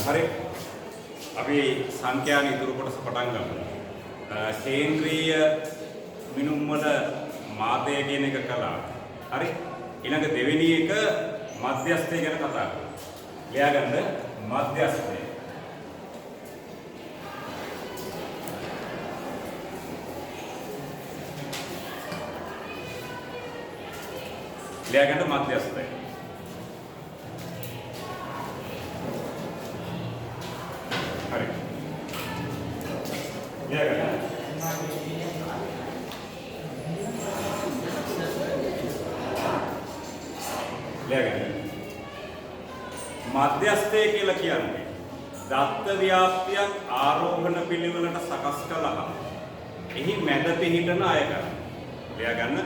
හරි අපි සංඛ්‍යාන ඉතුරු කොටස පටන් ගමු. කේන්ද්‍රීය මිනුම් වල මාතය කියන එක කළා. හරි ඊළඟ දෙවෙනි එක මධ්‍යස්ථය ගැන කතා කරමු. ලියා ගන්න මධ්‍යස්ථය. ලියා ගන්න මධ්‍යස්ථය. හරි. ලියා ගන්න. මධ්‍යස්ථය කියලා කියන්නේ දත්ත ව්‍යාප්තියක් ආරෝහණ පිළිවෙලට සකස් කළා. එහි මැද පිහිටන අය කරන. ලියා ගන්න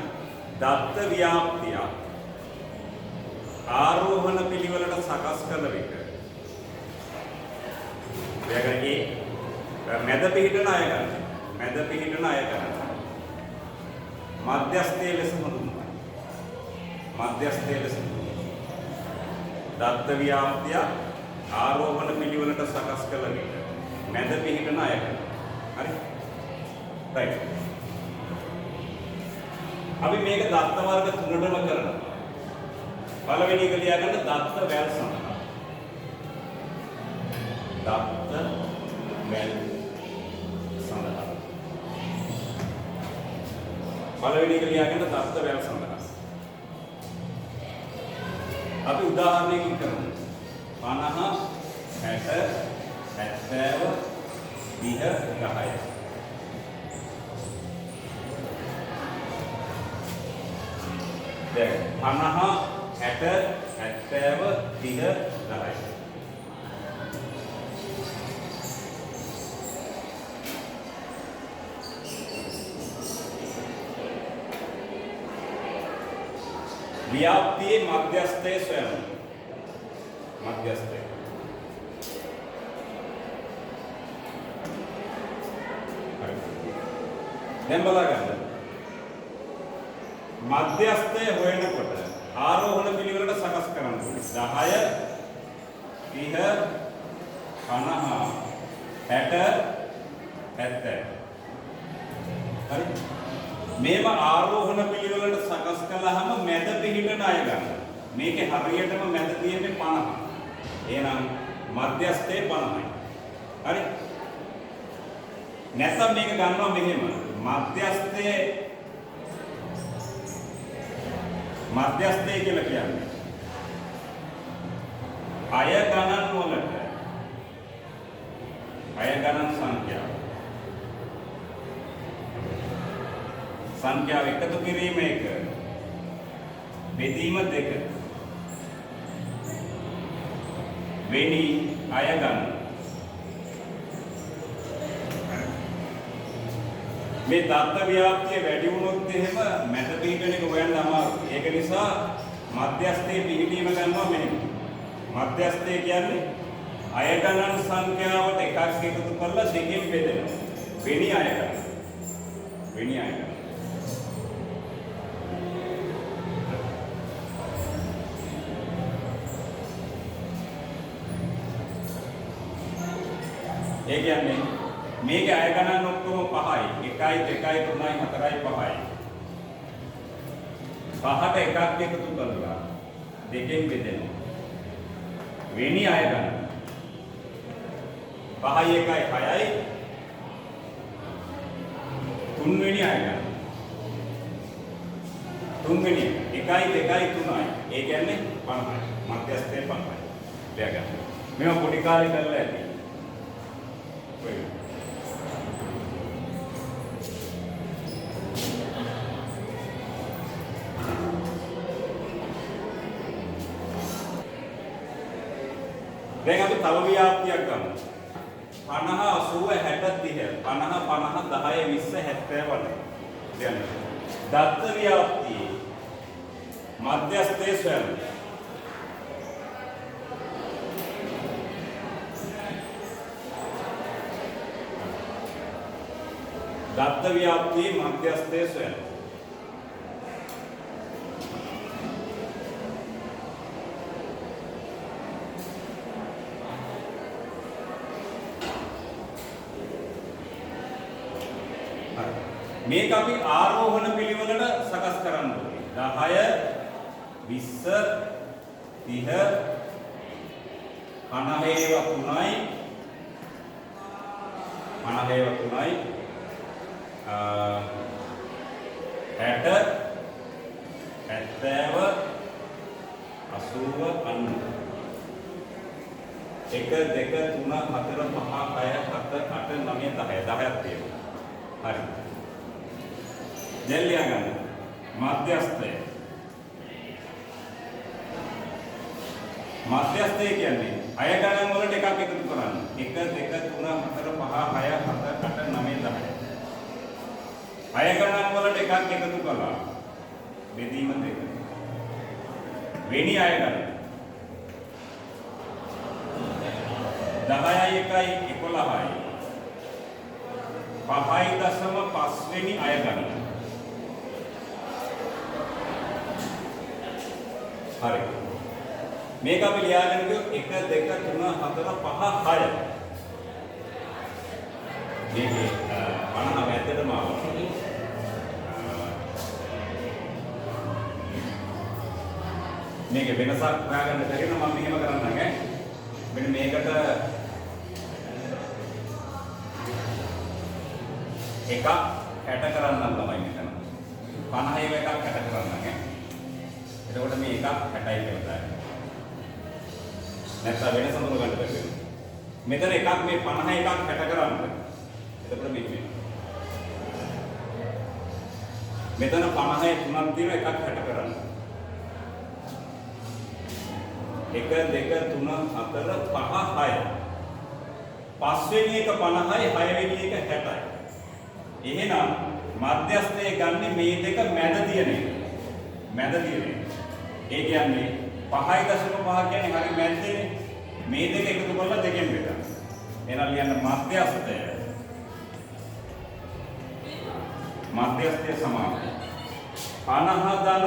දත්ත ව්‍යාප්තියක් ආරෝහණ පිළිවෙලට සකස් කළ විට. ලියා ගන්න මැද පිහිටන අය කරන. මැද පිහිටන අය කරන. මධ්‍යස්ථය ලෙස හඳුන්වනවා. මධ්‍යස්ථය ලෙස දත්ත ව්‍යාප්තිය ආරෝහණ පිළිවෙලට සකස් කළ විට මැද පිහිටන අය කරනවා. හරි? රයිට්. අපි මේක දත්ත වර්ග තුනටම කරනවා. පළවෙනි එක ලියා ගන්න දත්ත වැල් සඳහා. දත්ත වැල් සඳහා. පළවෙනි එක ලියා ගන්න දත්ත වැල් සඳහා. අපි උදාහරණයකින් කරමු. 50 60 70 20 10. දැන් 50 60 70 30 10. ව්‍යාප්තියේ මධ්‍යස්ථය සොයන්න. මධ්‍යස්ථය. හරි. දැන් බලන්න. මධ්‍යස්ථය හොයනකොට ආරෝහණ පිළිවෙලට සකස් කරන්න ඕනේ. 10 30 50 60 70. හරි. මේව ආරෝහණ පිළිවෙලට සකස් කළාම මැද පිහිටන අය ගන්න. මේකේ හරියටම මැද තියෙන්නේ 50. එහෙනම් මධ්‍යස්ථය 50යි. හරි? නැත්නම් මේක ගන්නවා මෙහෙම. මධ්‍යස්ථය කියලා කියන්නේ අය ගණන් වලට අය ගණන් සංඛ්‍යාව එකතු කිරීම 1 බෙදීම 2 වෙනි අය ගන්න. මේ දත්ත ව්‍යාප්තිය වැඩි වුණොත් එහෙම මැද පිහිටන එක හොයන්න අමාරුයි. ඒක නිසා මධ්‍යස්ථයේ පිහිටීම ගන්නවා මෙහෙම. මධ්‍යස්ථය කියන්නේ අය ගණන් සංඛ්‍යාවට එකක් එකතු කරලා දෙකෙන් බෙදෙනවා. වෙනි අය ගන්න. වෙනි අය ගන්න. ඒ කියන්නේ මේකේ අය ගණන් ඔක්කොම 5යි. 1යි 2යි 3යි 4යි 5යි. 5ට එකක් එකතු කරලා දෙකෙන් බෙදෙනවා. වෙනි අය ගණන් 5යි 1යි 6යි. තුන්වෙනි අය ගණන්. තුන්වෙනි 1යි 2යි 3යි. ඒ කියන්නේ 50යි. මධ්‍යස්ථය 50යි. ලියා ගන්න. මේවා පොඩි කාලේ කරලා ඇති. දැන් අපි තව ව්‍යාප්තියක් ගමු. 50 80 60 30 50 50 10 20 70 වගේ. දැන් දත්ත ව්‍යාප්තියේ මධ්‍යස්ථය සොයන්න. දත්ත ව්‍යාප්තියේ මධ්‍යස්ථය සොයන්න. මේක අපි ආරෝහණ පිළිවෙලට සකස් කරන්න ඕනේ. 10 20 30 50 1 2 3 4 5 6 7 8 9 10 10ක් තියෙනවා. හරි. දැන් ලියා ගන්න. මධ්‍යස්ථය. මධ්‍යස්ථය කියන්නේ අය ගණන් වලට එකක් එකතු කරන්න. 1 2 3 4 5 6 7 8 9 10. අය ගණන් වලට එකක් එකතු කළා. බෙදීම 2. වෙනි අය ගණන 10යි 1යි 11යි 5.5 වෙනි අය ගණන. හරි. මේක අපි ලියාගෙන ගියොත් 1 2 3 4 5 6. මේකේ 50 වැද්දටම ආවා. මේකේ වෙනසක් හොයාගන්න බැරි නම් මම මෙහෙම කරන්නම් ඈ. මෙන්න මේකට එකක් 60 කරන්නම් තමයි මෙතන. 50 එකක් 60 කරන්නම් ඈ. එතකොට මේ එකක් 60යි කියලා දාන්න. නැත්නම් වෙනස මොකද ගන්න බැහැ. මෙතන එකක් මේ 50 එකක් 60 කරන්න. එතකොට මේ මෙතන 50 තුනක් තියෙන එකක් 60 කරන්න. 1 2 3 4 5 6. පස්වෙනි එක 50යි 6 වෙනි එක 60යි. එහෙනම් මධ්‍යස්ථයේ ගන්න මේ දෙක මැද තියෙන එක. මැද තියෙන එක. ඒ කියන්නේ 5.5 කියන්නේ හරි මැද්දේනේ. මේ දෙක එකතු කරලා දෙකෙන් බෙදන්න. එහෙනම් ලියන්න මධ්‍යස්ථය. මධ්‍යස්ථය සමානයි 50 ධන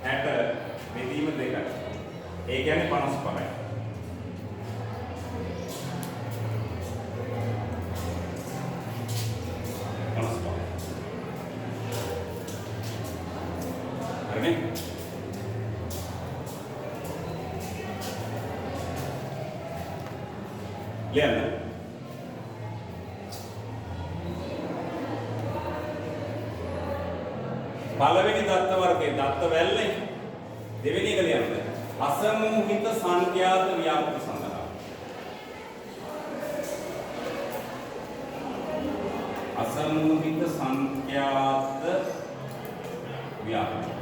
60 බෙදීම 2යි. ඒ කියන්නේ 55යි. හරිනේ? ලියන්න. පළවෙනි දත්ත වර්ගයේ දත්ත වැල්ලේ දෙවෙනි එක ලියන්න. අසමූහිත සංඛ්‍යාත ව්‍යාපෘති සඳහා. අසමූහිත සංඛ්‍යාත ව්‍යාපෘති.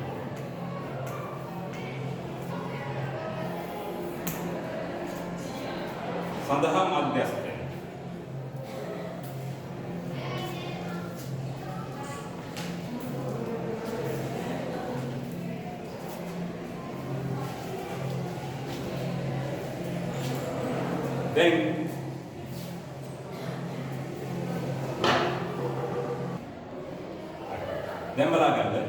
සඳහා මධ්‍යස්ථය. දැන් බලන්න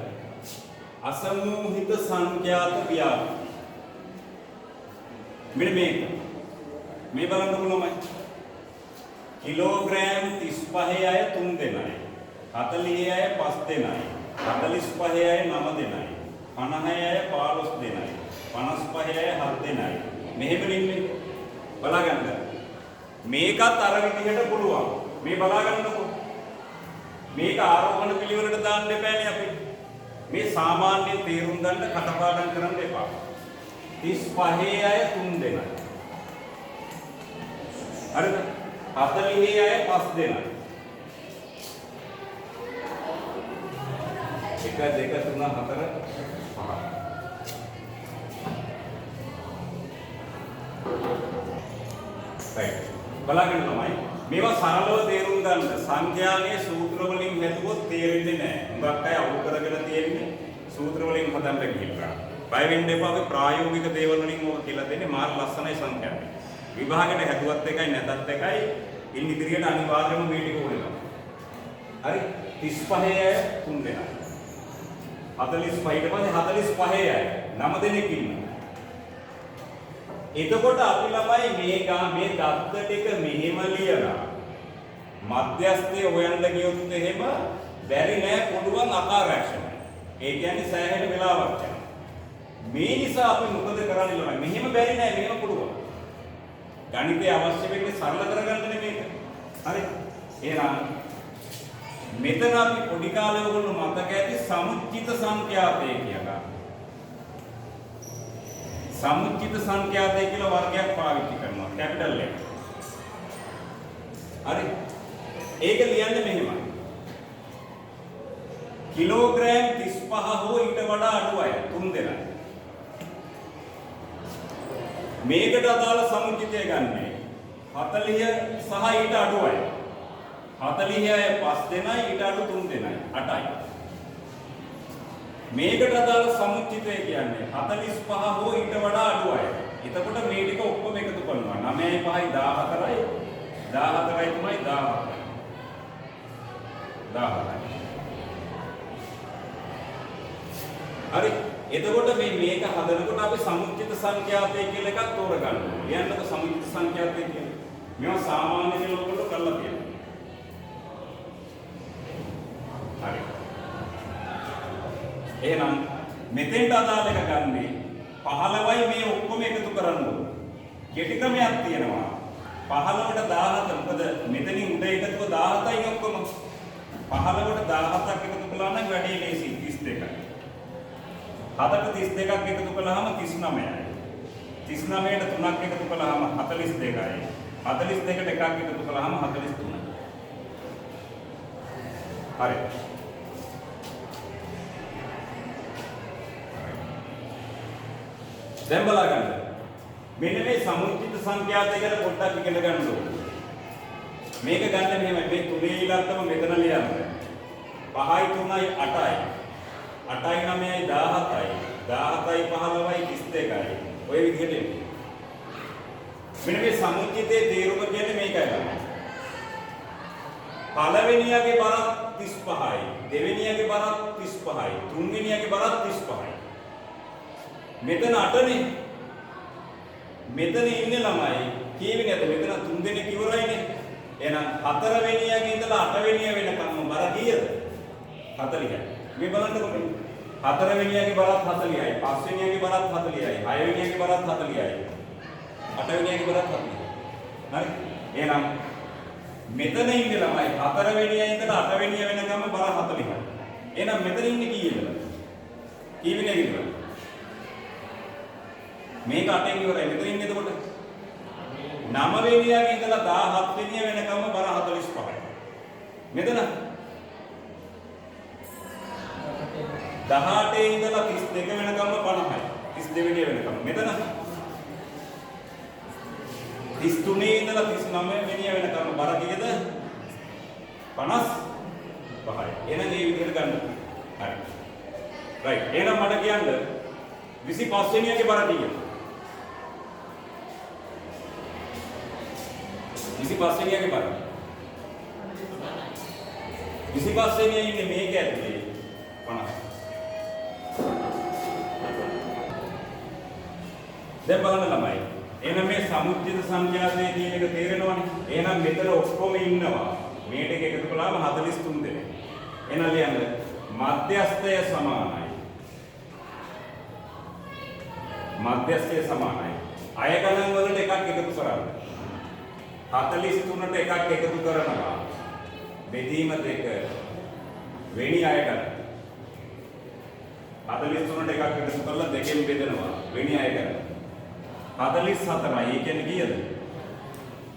අසමූහිත සංඛ්‍යාත ව්‍යාපෘති. මෙන්න මේක මේ බලන්න පුළුවන්මයි. කිලෝග්‍රෑම් 35 අය 3 දෙනයි. 40 අය 5 දෙනයි. 45 අය 9 දෙනයි. 50 අය 15 දෙනයි. 55 අය 7 දෙනයි. මෙහෙම ඉන්නේ. බලාගන්න. මේකත් අර විදිහට පුළුවන්. මේ බලාගන්නකො. මේක ආරෝහණ පිළිවෙලට දාන්න එපානේ අපි. මේ සාමාන්‍ය තේරුම් ගන්න කටපාඩම් කරන්න එපා. 35 අය 3 දෙනයි. හරිද? 40 අය 5 දෙනයි. 1 2 3 4 5. right. බලන්න තමයි මේවා සරලව තේරුම් ගන්න. සංඛ්‍යාවේ සූත්‍ර වලින් හැදුවොත් තේරෙන්නේ නැහැ. හුඟක් අය අවුල් කරගෙන තියෙන්නේ සූත්‍ර වලින් හදන්න කියලා. බය වෙන්න එපා. අපි ප්‍රායෝගික දේවල් වලින් මොකක් කියලා දෙන්නේ මාර ලස්සනයි සංඛ්‍යාවේ. විභාගෙට හැදුවත් එකයි නැතත් එකයි ඉන් ඉදිරියට අනිවාර්යයෙන්ම මේ ටික ඕනෙනවා. හරි 35 අය 3 දෙනා. 45 ඊට පස්සේ 45 අය 9 දෙනෙක් ඉන්නවා. එතකොට අපි ළමයි මේ දත්ත ටික මෙහෙම ලියලා මධ්‍යස්ථය හොයන්න ගියොත් එහෙම බැරි නෑ පුළුවන් අකාර්යක්ෂමයි. ඒ කියන්නේ සෑහෙන වෙලාවක් යනවා. මේ නිසා අපි මොකද කරන්නේ ළමයි? මෙහෙම බැරි නෑ මෙහෙම පුළුවන්. ගණිතය අවශ්‍ය වෙන්නේ සරල කරගන්නනේ මේක. හරි. එහෙනම් මෙතන අපි පොඩි කාලේ ඔයගොල්ලෝ මතක ඇති සමුච්චිත සංඛ්‍යාතය කියලා. සමුච්චිත සංඛ්‍යාතය කියලා වර්ගයක් පාවිච්චි කරනවා. කැපිටල් එක. හරි. ඒක ලියන්නේ මෙහෙමයි. කිලෝග්‍රෑම් 35 හෝ ඊට වඩා අඩු අය 3 දෙනා. මේකට අදාළ සමුච්චිතය ගන්නේ 40 සහ ඊට අඩු අය. 40 අය 5 දෙනයි ඊට අඩු 3 දෙනයි 8යි. මේකට අදාළ සමුච්චිතය කියන්නේ 45 හෝ ඊට වඩා අඩු අය. එතකොට මේ ටික ඔක්කොම එකතු කරනවා. 9යි 5යි 14යි 14යි 3යි 17යි. හරි. එතකොට මේක හදනකොට අපි සමුච්චිත සංඛ්‍යාතය කියලා එකක් තෝරගන්න ඕනේ. ලියන්නකො සමුච්චිත සංඛ්‍යාතය කියන්නේ. මේවා සාමාන්‍ය කියලා ඔයගොල්ලෝ කරලා තියෙනවා. හරි. එහෙනම් මෙතෙන්ට අදාළ එක ගන්නේ 15යි මේ ඔක්කොම එකතු කරන්න ඕනේ. කෙටි ක්‍රමයක් තියෙනවා. 15ට 17 මොකද මෙතනින් උඩ එකතුව 17යි ඔක්කොම. 15ට 17ක් එකතු කළා නම් වැඩි ලේසි 32යි. 7ට 32ක් එකතු කළාම 39යි. 39ට 3ක් එකතු කළාම 42යි. 42ට එකක් එකතු කළාම 43යි. හරි. දැන් බලන්න. මෙන්න මේ සමුච්චිත සංඛ්‍යාතය ගැන පොඩ්ඩක් ඉගෙන ගන්න ඕනේ. මේක ගන්න මෙහෙමයි. මේ තුනේ ඉලක්කම මෙතන ලියන්න. 5යි 3යි 8යි. 8යි 9යි 17යි 17යි 15යි 32යි ඔය විදිහට එන්නේ. මෙන්න මේ සමුච්චිතයේ තේරුම කියන්නේ මේකයි තමයි. පළවෙනියගේ බරත් 35යි දෙවෙනියගේ බරත් 35යි තුන්වෙනියගේ බරත් 35යි. මෙතන 8නේ. මෙතන ඉන්නේ ළමයි කීවෙනියද? මෙතන 3 දෙනෙක් ඉවරයිනේ. එහෙනම් 4 වෙනියගේ ඉඳලා 8 වෙනිය වෙනකම්ම බර කීයද? 40යි. මේ බලන්නකො මේ 4 වෙනියගේ බරත් 40යි 5 වෙනියගේ බරත් 40යි 6 වෙනියගේ බරත් 40යි 8 වෙනියගේ බරත් 40යි. හරි. එහෙනම් මෙතන ඉන්නේ ළමයි 4 වෙනිය ඉඳලා 8 වෙනිය වෙනකම්ම බර 40යි. එහෙනම් මෙතන ඉන්නේ කීයද? කී වෙනියද ඉන්නේ? මේක 8න් ඉවරයි. මෙතන ඉන්නේ එතකොට 9 වෙනියගේ ඉඳලා 17 වෙනිය වෙනකම්ම බර 45යි. මෙතන 18 ඉඳලා 32 වෙනකම්ම 50යි. 32 වෙනිය වෙනකම්. මෙතන 33 ඉඳලා 39 වෙනිය වෙනකම් බර කීයද? 55යි. එහෙනම් මේ විදිහට ගන්න. හරි. රයිට්. එහෙනම් මට කියන්න 25 වෙනියගේ බර කීයද? 25 වෙනියගේ බර. 25 වෙනිය ඉන්නේ මේක ඇතුලේ 50. දැන් බලන්න ළමයි. එහෙනම් මේ සමුච්චිත සංඛ්‍යාතයේ කියන එක තේරෙනවනේ. එහෙනම් මෙතන ඔක්කොම ඉන්නවා. මේ ටික එකතු කළාම 43 දෙනෙක්. එහෙනම් ලියන්න මධ්‍යස්ථය සමානයි. මධ්‍යස්ථය සමානයි. අය ගණන් වලට එකක් එකතු කරන්න. 43ට එකක් එකතු කරනවා. බෙදීම 2 වෙනි අය ගණන්. 43ට එකක් එකතු කරලා දෙකෙන් බෙදනවා. වෙනි අය ගණන්. 44යි. ඒ කියන්නේ කීයද?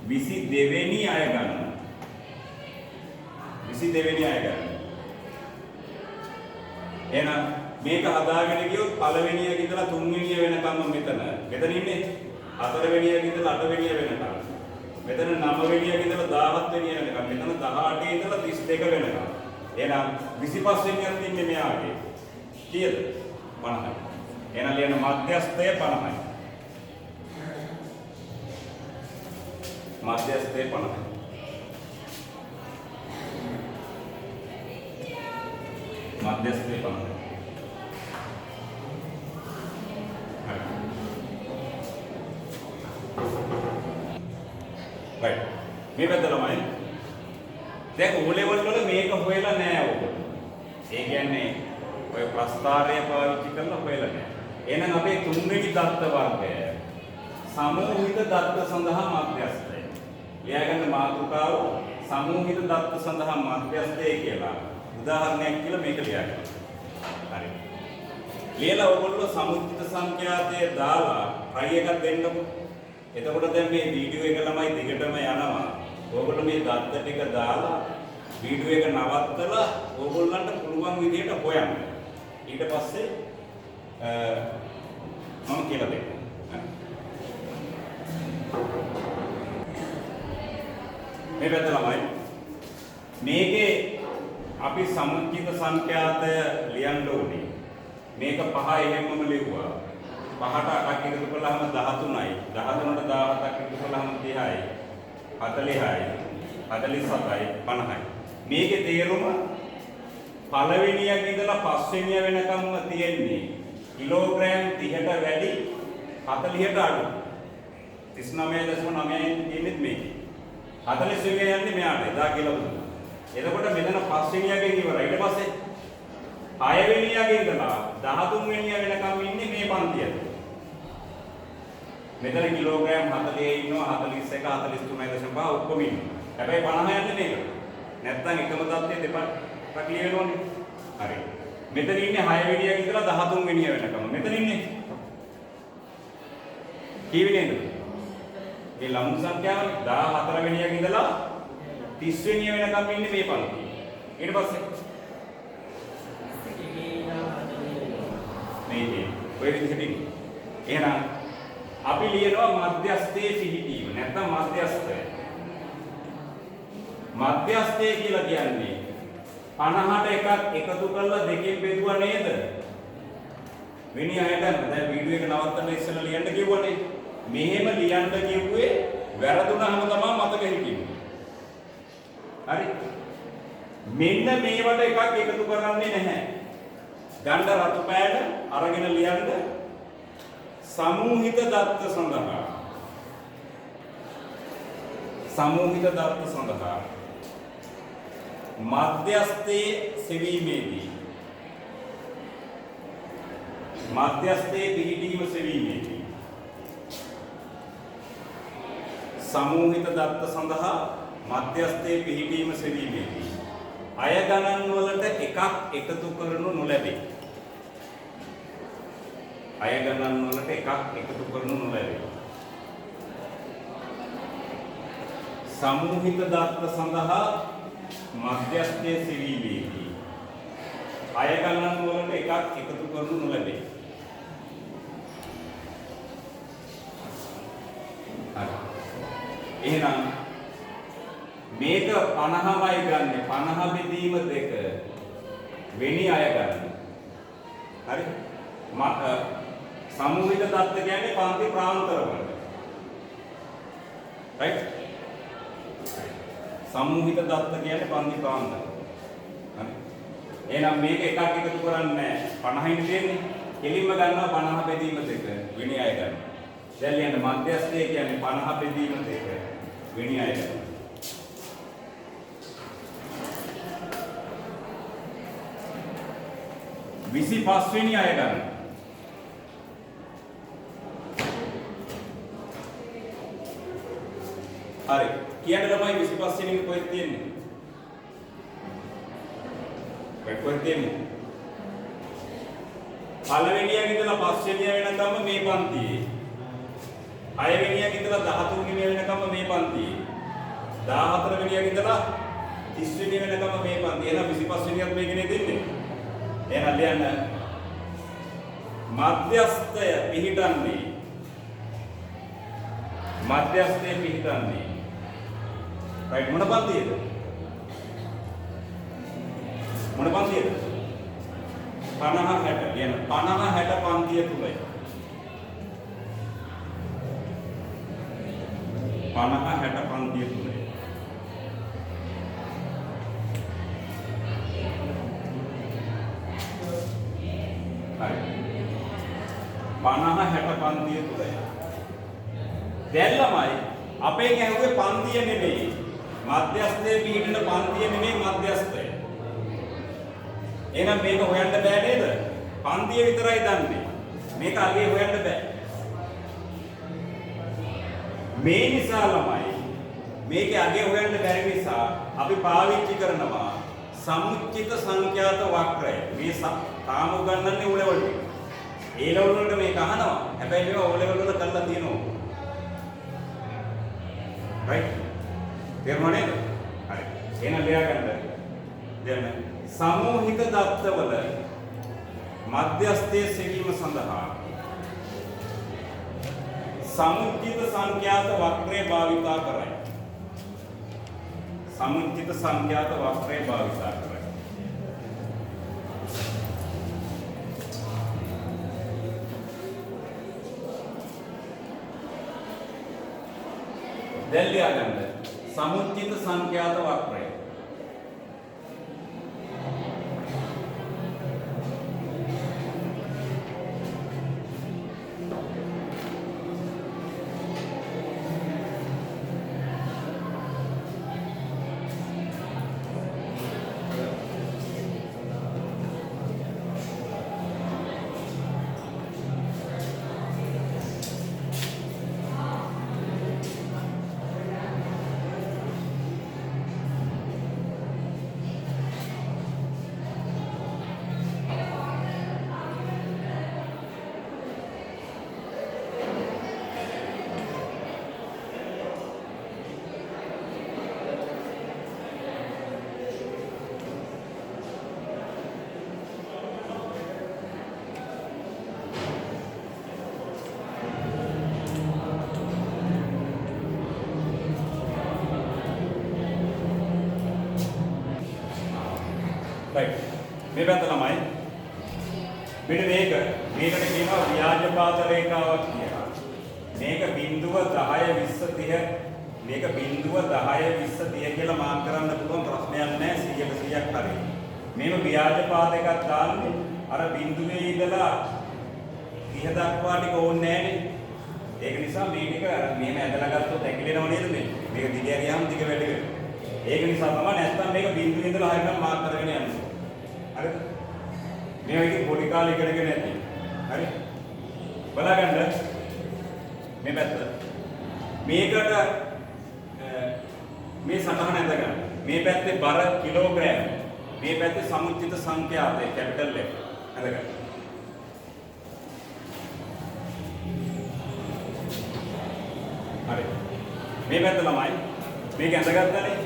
22 වෙනි අය ගණන. 22 වෙනි අය ගණන. එහෙනම් මේක හදාගෙන ගියොත් පළවෙනියක ඉඳලා 3 වෙනිය වෙනකම්ම මෙතන. මෙතන ඉන්නේ 4 වෙනියක ඉඳලා 8 වෙනිය වෙනකම්. මෙතන 9 වෙනියක ඉඳලා 17 වෙනිය වෙනකම්. මෙතන 18 ඉඳලා 32 වෙනකම්. එහෙනම් 25 වෙනියක් ඉන්නේ මෙයාගේ. කීයද? 50යි. එහෙනම් ලියන්න මධ්‍යස්ථය 50යි. මධ්‍යස්ථය 50යි. මධ්‍යස්ථය 50යි. right. මේ පැත්ත ළමයි. දැන් O level වල මේක හොයලා නෑ ඔයගොල්ලෝ. ඒ කියන්නේ ඔය ප්‍රස්ථාරය පාවිච්චි කරලා හොයලා නැහැ. එහෙනම් අපේ තුන්වෙනි දත්ත වර්ගය සමූහිත දත්ත සඳහා මධ්‍යස්ථය. ලියාගන්න මාතෘකාව සමූහිත දත්ත සඳහා මධ්‍යස්ථය කියලා. උදාහරණයක් කියලා මේක ලියාගන්න. හරි. ලියලා ඔයගොල්ලෝ සමුච්චිත සංඛ්‍යාතය දාලා try එකක් දෙන්නකෝ. එතකොට දැන් මේ වීඩියෝ එක ළමයි දිගටම යනවා. ඔයගොල්ලෝ මේ දත්ත ටික දාලා වීඩියෝ එක නවත්තලා ඕගොල්ලන්ට පුළුවන් විදිහට හොයන්න. ඊට පස්සේ මම කියලා දෙන්නම්. මේ පැත්ත ළමයි මේකේ අපි සමුච්චිත සංඛ්‍යාතය ලියන්න ඕනේ. මේක 5 එහෙමම ලිව්වා. 5ට 8ක් එකතු කළාම 13යි. 13ට 17ක් එකතු කළාම 30යි. 40යි. 47යි 50යි. මේකේ තේරුම පළවෙනියක් ඉඳලා පස්වෙනිය වෙනකම්ම තියෙන්නේ කිලෝග්‍රෑම් 30ට වැඩි 40ට අඩු 39.9 තියෙන්නේ මේක 40 වෙනිය යන්නේ මෙයාට එදා කියලා දුන්නා. එතකොට මෙතන පස්වෙනියකින් ඉවරයි. ඊට පස්සේ 6 වෙනියකින් ඉඳලා 13 වෙනිය වෙනකම් ඉන්නේ මේ පන්තියට. මෙතන කිලෝග්‍රෑම් 40 ඉන්නවා 41 43.5 ඔක්කොම ඉන්නවා. හැබැයි 50 යන්නේ මේක. නැත්තම් එකම தත්ත්වයේ දෙපැත්තක් ලියනෝනේ. හරි. මෙතන ඉන්නේ 6 වෙනියක ඉඳලා 13 වෙනිය වෙනකම්. මෙතන ඉන්නේ කී වෙනියද? මේ ලඝු සංඛ්‍යාවනේ 14 වෙනියක ඉඳලා 30 වෙනිය වෙනකම් ඉන්නේ මේ පන්තිය. ඊට පස්සේ මේ ඔය විදිහට ඉන්නේ. එහෙනම් අපි ලියනවා මධ්‍යස්ථයේ පිහිටීම නැත්නම් මධ්‍යස්ථය. මධ්‍යස්ථය කියලා කියන්නේ 50ට එකක් එකතු කරලා දෙකෙන් බෙදුවා නේද? වෙණි අයට දැන් වීඩියෝ එක නවත්තන්න ඉස්සෙල්ලා ලියන්න කිව්වනේ. මෙහෙම ලියන්න කිව්වේ වැරදුනහම තමයි මතක හිටින්නේ. හරි. මෙන්න මේවට එකක් එකතු කරන්නේ නැහැ. ගණ්ඩ රතු පෑඩ අරගෙන ලියන්න සමූහිත දත්ත සඳහා. සමූහිත දත්ත සඳහා මධ්‍යස්ථයේ සෙවීමේදී මධ්‍යස්ථයේ පිහිටීම සෙවීමේදී සමූහිත දත්ත සඳහා මධ්‍යස්ථයේ පිහිටීම සෙවීමේදී අය ගණන් වලට එකක් එකතු කරනු නොලැබේ. අය ගණන් වලට එකක් එකතු කරනු නොලැබේ. සමූහිත දත්ත සඳහා මධ්‍යස්ථයේ සෙවීමේදී අය ගණන් වලට එකක් එකතු කරනු නොලැබේ. හරි. එහෙනම් මේක 50මයි ගන්න 50 බෙදීම 2 වෙනි අය ගන්න. හරි. සමූහිත දත්ත කියන්නේ පන්ති ප්‍රාන්තර වල. right? සමූහිත දත්ත කියන්නේ පන්ති ප්‍රාන්තර. හරි. එහෙනම් මේක එකක් එකතු කරන්නේ 50යින් තියෙන්නේ. කෙලින්ම ගන්නවා 50 බෙදීම 2 වෙනි අය ගන්න. දැන් ලියන්න මධ්‍යස්ථය කියන්නේ 50 බෙදීම 2 වෙනි අය ගන්න. 25 වෙනි අය ගන්න. හරි. කියන්න ළමයි 25 වෙනි එක කොහෙද තියෙන්නේ? කොහෙද තියෙන්නේ? පළවෙනියක ඉඳලා පස්වෙනිය වෙනකම් මේ පන්තියේ. 6 වෙනියක ඉඳලා 13 වෙනිය වෙනකම් මේ පන්තියේ. 14 වෙනියක ඉඳලා 30 වෙනිය වෙනකම් මේ පන්තියේ. එහෙනම් 25 වෙනියත් මේකනේ දෙන්නේ. එහෙනම් ලියන්න මධ්‍යස්ථය පිහිටන්නේ මධ්‍යස්ථයේ පිහිටන්නේ right මොන පන්තියේද මොන පන්තියේද 50 60 ලියන්න 50 60 පන්තිය තුලයි 50 60 පන්තිය තුලයි හරි 50 60 පන්තිය තුලයි දැන් ළමයි අපෙන් ඇහුවේ පන්තිය නෙමෙයි මධ්‍යස්ථයේ පිහිටන පන්තිය නෙමෙයි මධ්‍යස්ථය එහෙනම් මේක හොයන්න බෑ නේද? පන්තිය විතරයි දන්නේ. මේක අගේ හොයන්න බෑ. මේ නිසා ළමයි මේකේ අගේ හොයන්න බැරි නිසා අපි පාවිච්චි කරනවා සමුච්චිත සංඛ්‍යාත වක්‍රය. මේ තාම උගන්වන්නේ O level එකේ. A level වලට මේක අහනවා. හැබැයි මේක O level වල කරලා තියෙනවා. right? තේරුණා නේද? හරි. එහෙනම් ලියා ගන්න. දැන් සමූහික දත්තවල මධ්‍යස්ථයේ සෙවීම සඳහා සමුච්චිත සංඛ්‍යාත වක්‍රය භාවිතා කරයි. සමුච්චිත සංඛ්‍යාත වක්‍රය භාවිතා කරයි. දැන් ලියා ගන්න. සමුච්චිත සංඛ්‍යාත වක්‍රය. right. මේ පැත්ත ළමයි මෙන්න මේකට කියනවා ව්‍යාජපාත රේඛාවක් කියලා. මේක බිඳුව 10 20 30 මේක බිඳුව 10 20 30 කියලා මාක් කරන්න පුළුවන් ප්‍රශ්නයක් නැහැ 100%ක් හරියි. මේක ව්‍යාජපාත එකක් දාන්නේ අර බිඳුවේ ඉඳලා 30 දක්වා ටික ඕනේ නැහැනේ. ඒක නිසා මේ ටික මෙහෙම ඇදලා ගත්තොත් ඇකිලෙනව නේද මේ? මේක දිග ගියාම දිග වැඩි වෙනවා. ඒක නිසා තමයි නැත්තම් මේක බිඳුවේ ඉඳලා හරියට මාක් කරගෙන යන්නේ. හරිද? මේවා ඉතින් පොඩි කාලේ ඉගෙනගෙන නැති. හරි? බලගන්න මේ පැත්ත. මේකට මේ සටහන ඇඳ ගන්න. මේ පැත්තේ බර කිලෝග්‍රෑම්. මේ පැත්තේ සමුච්චිත සංඛ්‍යාතය කැපිටල් එක ඇඳ ගන්න. හරි. මේ පැත්ත ළමයි මේක ඇඳගත්තානේ.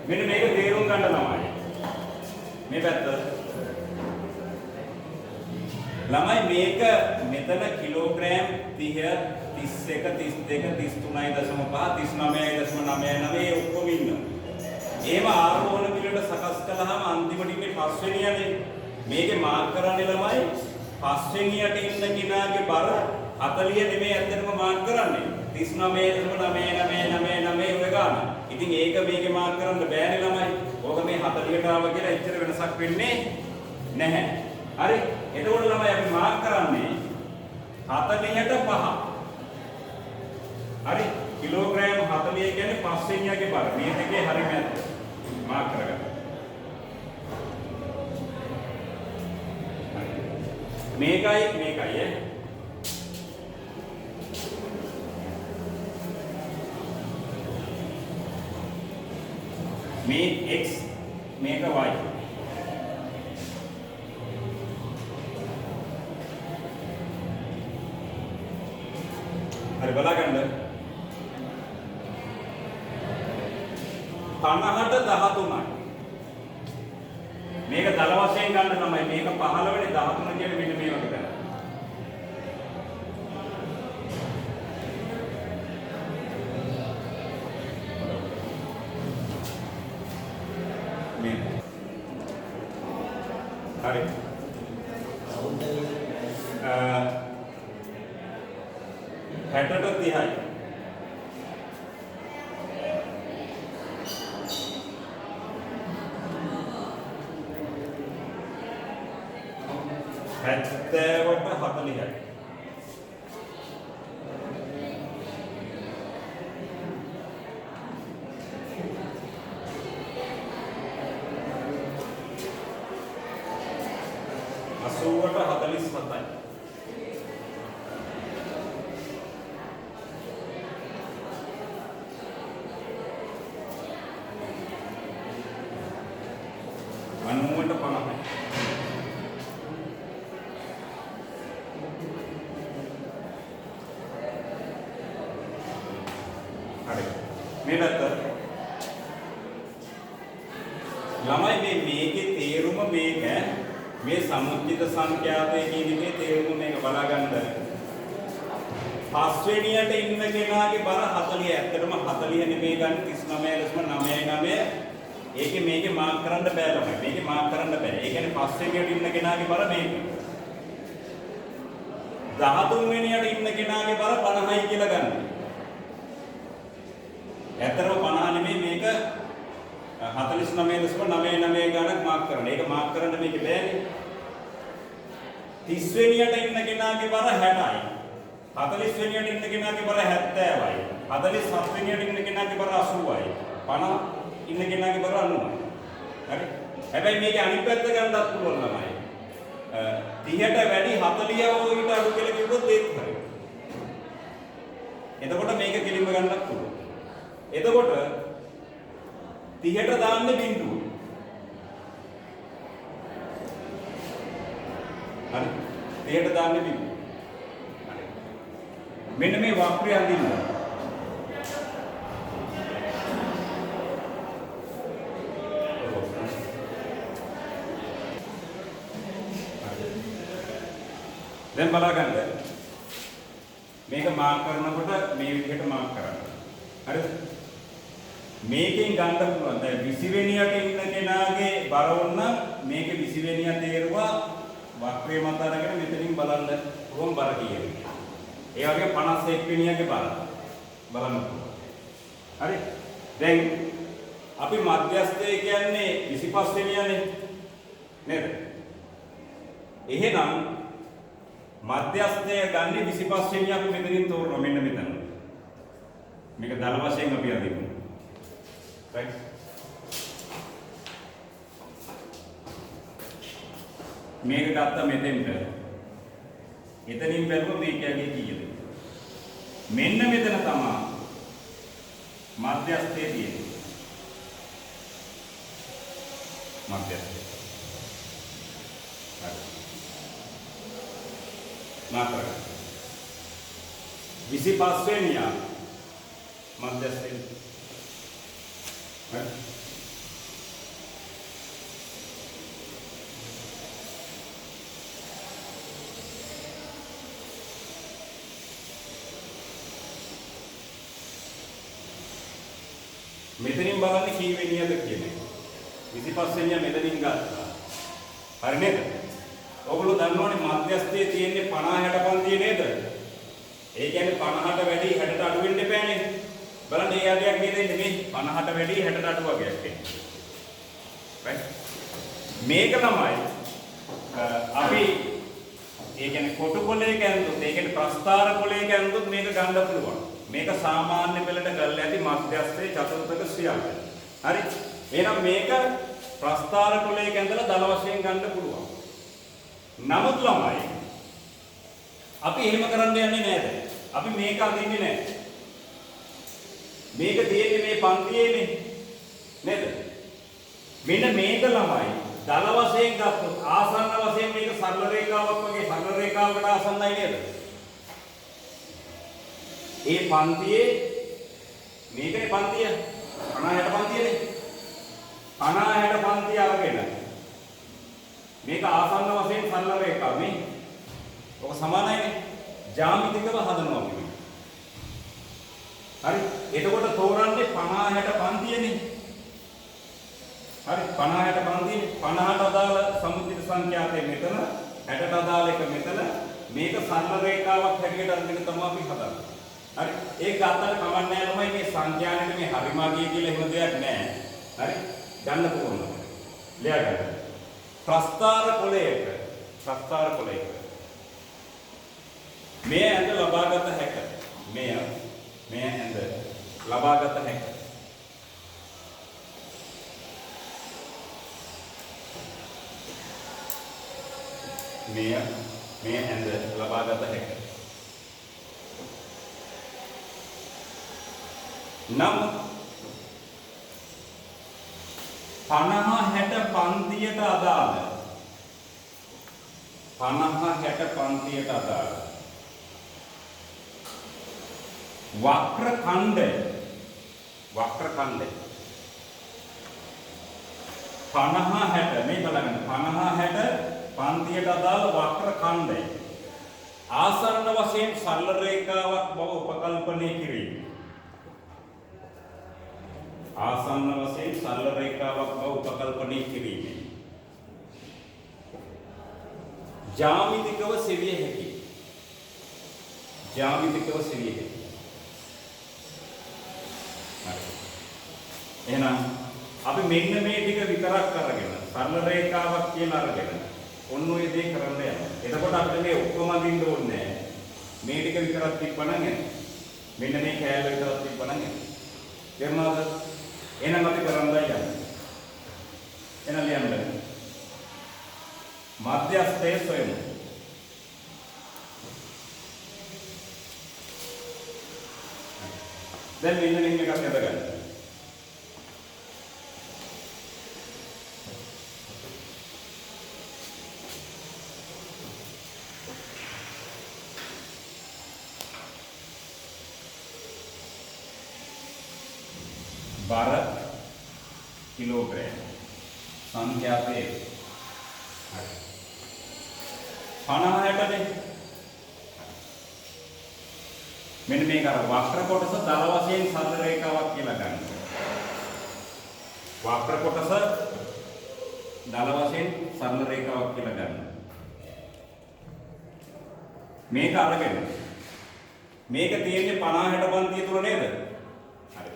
මෙන්න මේක තේරුම් ගන්න ළමයි. මේ පැත්ත ළමයි මේක මෙතන කිලෝග්‍රෑම් 30 31 32 33.5 39.99 ඔක්කොම ඉන්නවා. ඒව ආරෝහණ පිළිවෙලට සකස් කළාම අන්තිමට ඉන්නේ පස්වෙනියනේ. මේකේ මාක් කරන්නේ ළමයි පස්වෙනියට ඉන්න කෙනාගේ බර 40 නෙමෙයි ඇත්තටම මාක් කරන්නේ 39.99999 ඔය ගන්න. ඉතින් ඒක මේකේ මාක් කරන්න බෑනේ ළමයි. ඕක මේ 40ට ආව කියලා එච්චර වෙනසක් වෙන්නේ නැහැ. හරි? එතකොට ළමයි අපි මාක් කරන්නේ 40ට 5. හරි? කිලෝග්‍රෑම් 40 කියන්නේ පස්වෙනියගේ බර. මේ දෙකේ හරියම ඇත්ත. මාක් කරගන්න. මේකයි මේ x මේක y. හරි බලගන්න. 50ට 13යි. මේක දල වශයෙන් ගන්න තමයි මේක 15 වෙනි 13 කියන්නේ මෙන්න මේ වගේ තමයි. හරි. 60ට 30යි. හැත්තෑවට 40යි. හරි. මේ පැත්ත ළමයි මේකේ තේරුම මේක මේ සමුච්චිත සංඛ්‍යාතය කියන එකේ තේරුම මේක බලා ගන්න. පස්වෙනියට ඉන්න කෙනාගේ බර 40. ඇත්තටම 40 නෙමෙයි ගන්න 39.99. ඒකේ මේකේ මාක් කරන්න බෑ ළමයි. මේකේ මාක් කරන්න බෑ. ඒ කියන්නේ පස්වෙනියට ඉන්න කෙනාගේ බර මේක. 13 වෙනියට ඉන්න කෙනාගේ බර 50යි කියලා ගන්න. ඇත්තටම 50 නෙමෙයි මේක 49.99 ගණක් මාක් කරන්න. ඒක මාක් කරන්න මේක බෑනේ. 30 වෙනියට ඉන්න කෙනාගේ බර 60යි. 40 වෙනියට ඉන්න කෙනාගේ බර 70යි. 47 වෙනියට ඉන්න කෙනාගේ බර 80යි. 50 ඉන්න කෙනාගේ බර 90යි. හරි? හැබැයි මේකේ අනිත් පැත්ත ගන්නත් පුළුවන් ළමයි. 30ට වැඩි 40 ඊට අඩු කියලා කිව්වොත් ඒත් හරි. එතකොට මේක කෙලින්ම ගන්නත් පුළුවන්. එතකොට 30ට දාන්නේ බිඳුව. හරි. 30ට දාන්නේ බිඳුව. හරි. මෙන්න මේ වක්‍රය අඳින්න. දැන් බලා ගන්න. මේක මාක් කරනකොට මේ විදිහට මාක් කරන්න. හරිද? මේකෙන් ගන්න පුළුවන්. දැන් 20 වෙනියට ඉන්න කෙනාගේ බර වුණා මේකේ 20 වෙනිය තේරුවා වක්‍රය මත අරගෙන මෙතනින් බලන්න කොහොම බර කියන්නේ. ඒ වගේ 51 වෙනියගේ බර බලන්න පුළුවන්. හරි? දැන් අපි මධ්‍යස්ථය කියන්නේ 25 වෙනියනේ නේද? එහෙනම් මධ්‍යස්ථය ගන්නේ 25 වෙනියක් මෙතනින් තෝරනවා මෙන්න මෙතන. මේක දල වශයෙන් අපි අදිමු. right? මේක ගත්ත මෙතෙන්ට. එතනින් බැලුවොත් මේකගේ කීයද? මෙන්න මෙතන තමයි මධ්‍යස්ථය තියෙන්නේ. මධ්‍යස්ථය. හරි. මාතර 25 වෙනියා මධ්‍යස්ථය. හරි. මෙතනින් බලන්නේ කී වෙනියද කියන්නේ. 25 වෙනියා මෙතනින් ගත්තා. හරි නේද? ඔයගොල්ලෝ දන්නවනේ මධ්‍යස්ථයේ තියෙන්නේ 50 60 පන්තිය නේද? ඒ කියන්නේ 50ට වැඩි 60ට අඩු වෙන්න එපානේ. බලන්න ඒ අගයක් නේද ඉන්නේ මේ 50ට වැඩි 60ට අඩු වගයක් එන්නේ. right? මේක තමයි අපි ඒ කියන්නේ කොටු කොලයක ඇඳුත් ඒ කියන්නේ ප්‍රස්ථාර කොලයක ඇඳුත් මේක ගන්න පුළුවන්. මේක සාමාන්‍ය පෙළට කරලා ඇති මධ්‍යස්ථයේ චතුර්ථක ශ්‍රියාංක. හරි? එහෙනම් මේක ප්‍රස්ථාර කොලයක ඇඳලා දල වශයෙන් ගන්න පුළුවන්. නමුත් ළමයි අපි එහෙම කරන්න යන්නේ නැහැ. අපි මේක අදින්නේ නැහැ. මේක තියෙන්නේ මේ පන්තියේනේ නේද? මෙන්න මේක ළමයි දල වශයෙන් ගත්තොත් ආසන්න වශයෙන් මේක සරල රේඛාවක් වගේ සරල රේඛාවකට ආසන්නයි නේද? ඒ පන්තියේ මේකනේ පන්තිය 50 60 පන්තියනේ 50 60 පන්තිය අරගෙන මේක ආසන්න වශයෙන් සරල රේඛාව නේ. ඔක සමානයිනේ. ජ්‍යාමිතිකව හදනවා අපි. හරි. එතකොට තෝරන්නේ 50 60 පන්තියනේ. හරි 50 60 පන්තියේ 50ට අදාළ සමුච්චිත සංඛ්‍යාතය මෙතන 60ට අදාළ එක මෙතන මේක සරල රේඛාවක් හැටියට අරගෙන තමයි අපි හදන්නේ. හරි. ඒක ගත්තට කමක් නැහැ ළමයි මේ සංඛ්‍යානෙට මේ හරිමාගිය කියලා එහෙම දෙයක් නැහැ. හරි. ගන්න පුළුවන්. ලියා ගන්න. ප්‍රස්ථාර කොලයක මේ ඇඳ ලබාගත හැක. මේ ඇඳ ලබාගත හැක. මේ ඇඳ ලබාගත හැක. නම් 50 60 පන්තියට අදාළ 50 60 පන්තියට අදාළ වක්‍ර වක්‍ර ඛණ්ඩය 50 60 මේ බලන්න 50 60 පන්තියට අදාළ වක්‍ර ඛණ්ඩය ආසන්න වශයෙන් සරල රේඛාවක් බව උපකල්පනය කිරීම. ආසන්න වශයෙන් සරල රේඛාවක් බව උපකල්පනය කිරීම. ජ්‍යාමිතිකව සෙවිය හැකි. ජ්‍යාමිතිකව සෙවිය හැකි. හරි. එහෙනම් අපි මෙන්න මේ ටික විතරක් අරගෙන සරල රේඛාවක් කියලා අරගෙන ඔන්න ඔය දේ කරන්න යනවා. එතකොට අපිට මේ ඔක්කොම අඳින්න ඕනේ නැහැ. මේ ටික විතරක් තිබ්බනම් එන්නේ. මෙන්න මේ කෑල්ල විතරක් තිබ්බනම් එන්නේ. තේරුණාද? එහෙනම් අපි කරන්න යන්නේ. එහෙනම් ලියන්න. මධ්‍යස්ථය සොයමු. දැන් මෙන්න මෙන්න එකක් අදගන්න. බර කිලෝග්‍රෑම් සංඛ්‍යාතයේ 50ටනේ මෙන්න මේක අර වක්‍ර කොටස දල වශයෙන් සරල රේඛාවක් කියලා ගන්න. වක්‍ර කොටස දල වශයෙන් සරල රේඛාවක් කියලා ගන්න. මේක අරගෙන මේක තියෙන්නේ 50 60 පන්තිය තුල නේද? හරි.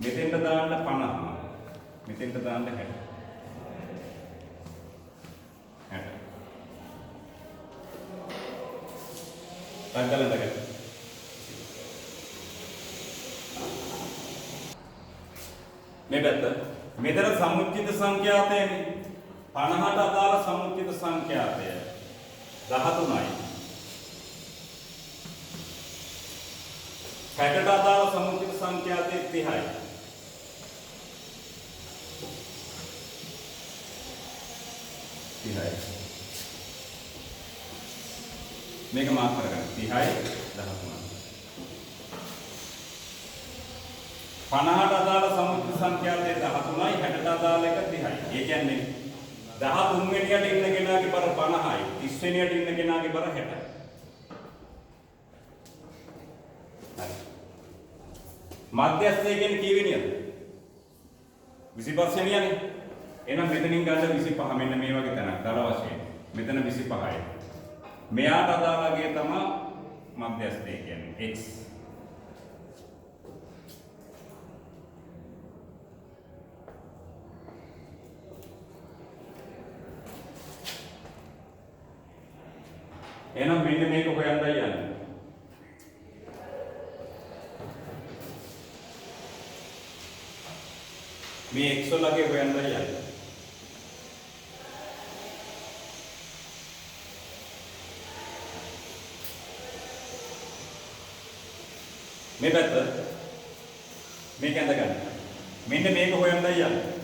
මෙතෙන්ට දාන්න 50. මෙතෙන්ට දාන්න 60. 60. තංගලඳක මේ පැත්ත මෙතන සමුච්චිත සංඛ්‍යාතයනේ 50ට අදාළ සමුච්චිත සංඛ්‍යාතය 13යි 60ට අදාළ සමුච්චිත සංඛ්‍යාතය 30යි 30යි මේක මාක් කරගන්න 30යි 13යි 50ට අදාළ සමුච්චිත සංඛ්‍යාතය 13යි 60ට අදාළ එක 30යි. ඒ කියන්නේ 13 වෙනියට ඉන්න කෙනාගේ බර 50යි 30 වෙනියට ඉන්න කෙනාගේ බර 60යි. හරි. මධ්‍යස්ථය කියන්නේ කී වෙනියද? 25 වෙනියනේ. එහෙනම් මෙතනින් ගන්න 25 මෙන්න මේ වගේ තැනක් දල වශයෙන්. මෙතන 25යි. මෙයාට අදාළගේ තමයි මධ්‍යස්ථය කියන්නේ x. එහෙනම් මෙන්න මේක හොයන්නයි යන්නේ. මේ x වලගේ හොයන්නයි යන්නේ. මේ පැත්ත මේක ඇඳගන්න. මෙන්න මේක හොයන්නයි යන්නේ.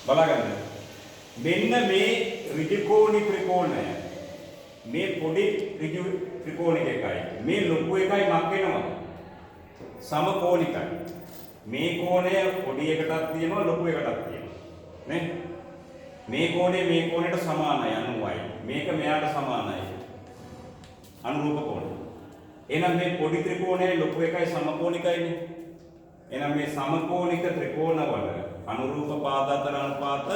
බලගන්න. මෙන්න මේ ඍජුකෝණී ත්‍රිකෝණය. මේ පොඩි ඍජු ත්‍රිකෝණික එකයි. මේ ලොකු එකයි මක් වෙනවද? සමකෝණිකයි. මේ කෝණය පොඩි එකටත් තියෙනවා ලොකු එකටත් තියෙනවා. නේ? මේ කෝණය මේ කෝණයට සමානයි 90යි. මේක මෙයාට සමානයි. අනුරූප කෝණය. එහෙනම් මේ පොඩි ත්‍රිකෝණයයි ලොකු එකයි සමකෝණිකයිනේ. එහෙනම් මේ සමකෝණික ත්‍රිකෝණවල අනුරූප පාද අතර අනුපාත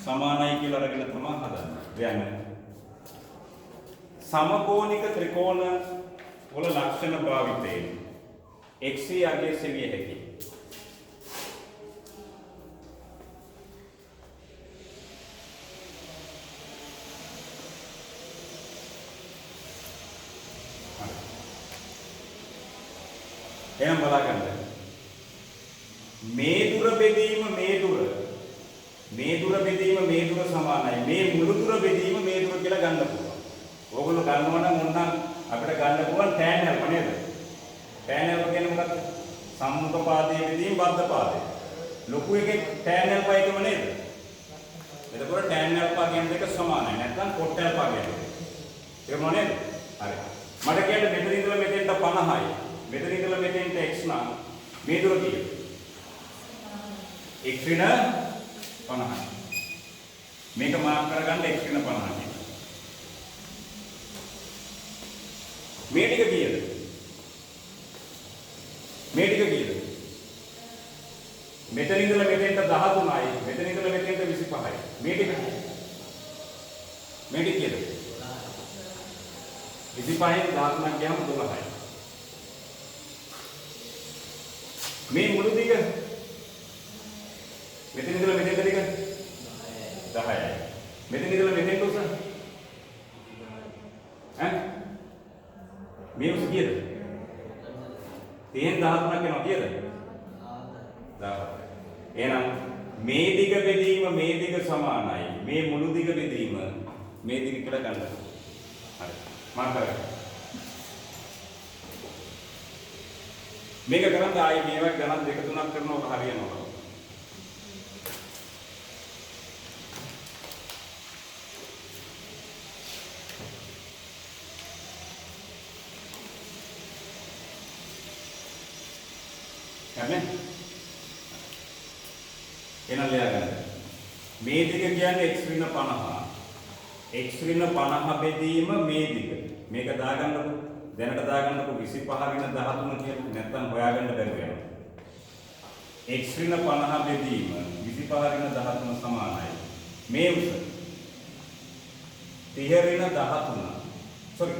සමානයි කියලා අරගෙන තමයි හදන්නේ. දැන් සමකෝණික ත්‍රිකෝණ වල ලක්ෂණ භාවිතයෙන් x යගේ සෙවිය හැකියි. එහෙනම් බලන්න. මේ දුර බෙදීම මේ දුර බෙදීම මේ දුර සමානයි. මේ මුළු දුර බෙදීම මේ දුර කියලා ගන්න පුළුවන්. ඕගොල්ලෝ ගන්නවා නම් ඕන අපිට ගන්න පුළුවන් tan alpha නේද? tan alpha කියන්නේ මොකක්ද? සම්මුඛ පාදයේ බෙදීම බද්ධ පාදයේ. ලොකු එකේ tan alpha එකම නේද? එතකොට tan alpha කියන දෙක සමානයි. නැත්නම් cot alpha කියන්නේ. තේරුණා නේද? හරි. මට කියන්න මෙතන ඉඳලා මෙතෙන්ට 50යි. මෙතන ඉඳලා මෙතෙන්ට x නම් මේ දුර කීයද? x ඍණ 50යි. මේක මාර්ක් කරගන්න x ඍණ 50යි. මේ ටික කීයද? මේ ටික කීයද? මෙතන ඉඳලා මෙතෙන්ට 13යි. මෙතන ඉඳලා මෙතෙන්ට 25යි. මේ ටික කීයද? 25න් 13ක් ගියාම 12යි. මේ මුළු දිග මෙතන ඉඳලා මෙතෙන්ට දිග 10යි. මෙතන ඉඳලා මෙතෙන්ට උස මේ උස කීයද? 30න් 13ක් යනවා කීයද? 17. එහෙනම් මේ දිග බෙදීම මේ දිග සමානයි. මේ මුළු දිග බෙදීම මේ දිග කියලා ගන්න. හරි. මාර්ක් කරගන්න. මේක කරන් ආයි මේවා ගණන් දෙක තුනක් කරනවා හරියනවා. හරිනේ? එනවා ලියා ගන්න. මේ දිග කියන්නේ x ඍණ 50. x ඍණ 50 බෙදීම මේ දිග. මේක දාගන්නකො. දැනට දාගන්නකො 25 ඍණ 13 කියලා. නැත්නම් හොයාගන්න බැරුව යනවා. x ඍණ 50 බෙදීම 25 ඍණ 13 සමානයි. මේ උස 30 ඍණ 13. sorry.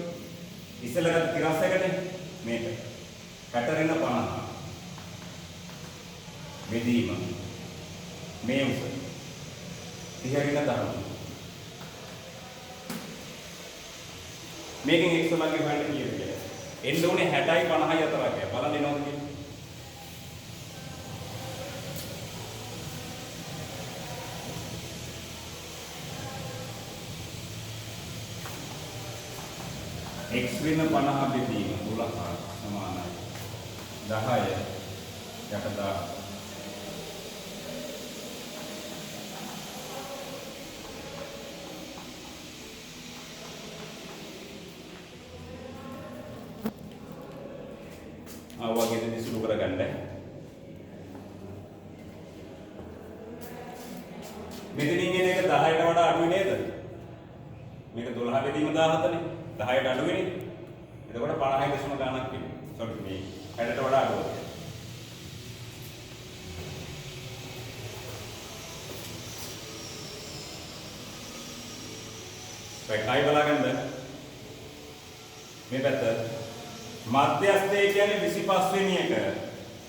ඉස්සෙල්ලා ගත්ත 32 එකනේ මේක. 60 ඍණ 50. බෙදීම මේ උස 30 ඍණ 13. මේකෙන් x වලගේ හොයන්න කීයද කියලා. එන්න ඕනේ 60යි 50යි අතරක්. බලන්න එනවද කියලා. x ඍණ 50 බෙදීම 12 සමානයි 10 යට 10. වගේ දෙයක් සුළු කරගන්න. මෙතනින් එන එක 10ට වඩා අඩුයි නේද? මේක 12 බෙදීම 17නේ. 10ට අඩුයිනේ. එතකොට 50 දශම ගණනක් වෙනවා. සෝරි මේ 60ට වඩා අඩුයි. පැකයි බලගන්න. මේ පැත්ත මධ්‍යස්ථය කියන්නේ 25 වෙනි එක.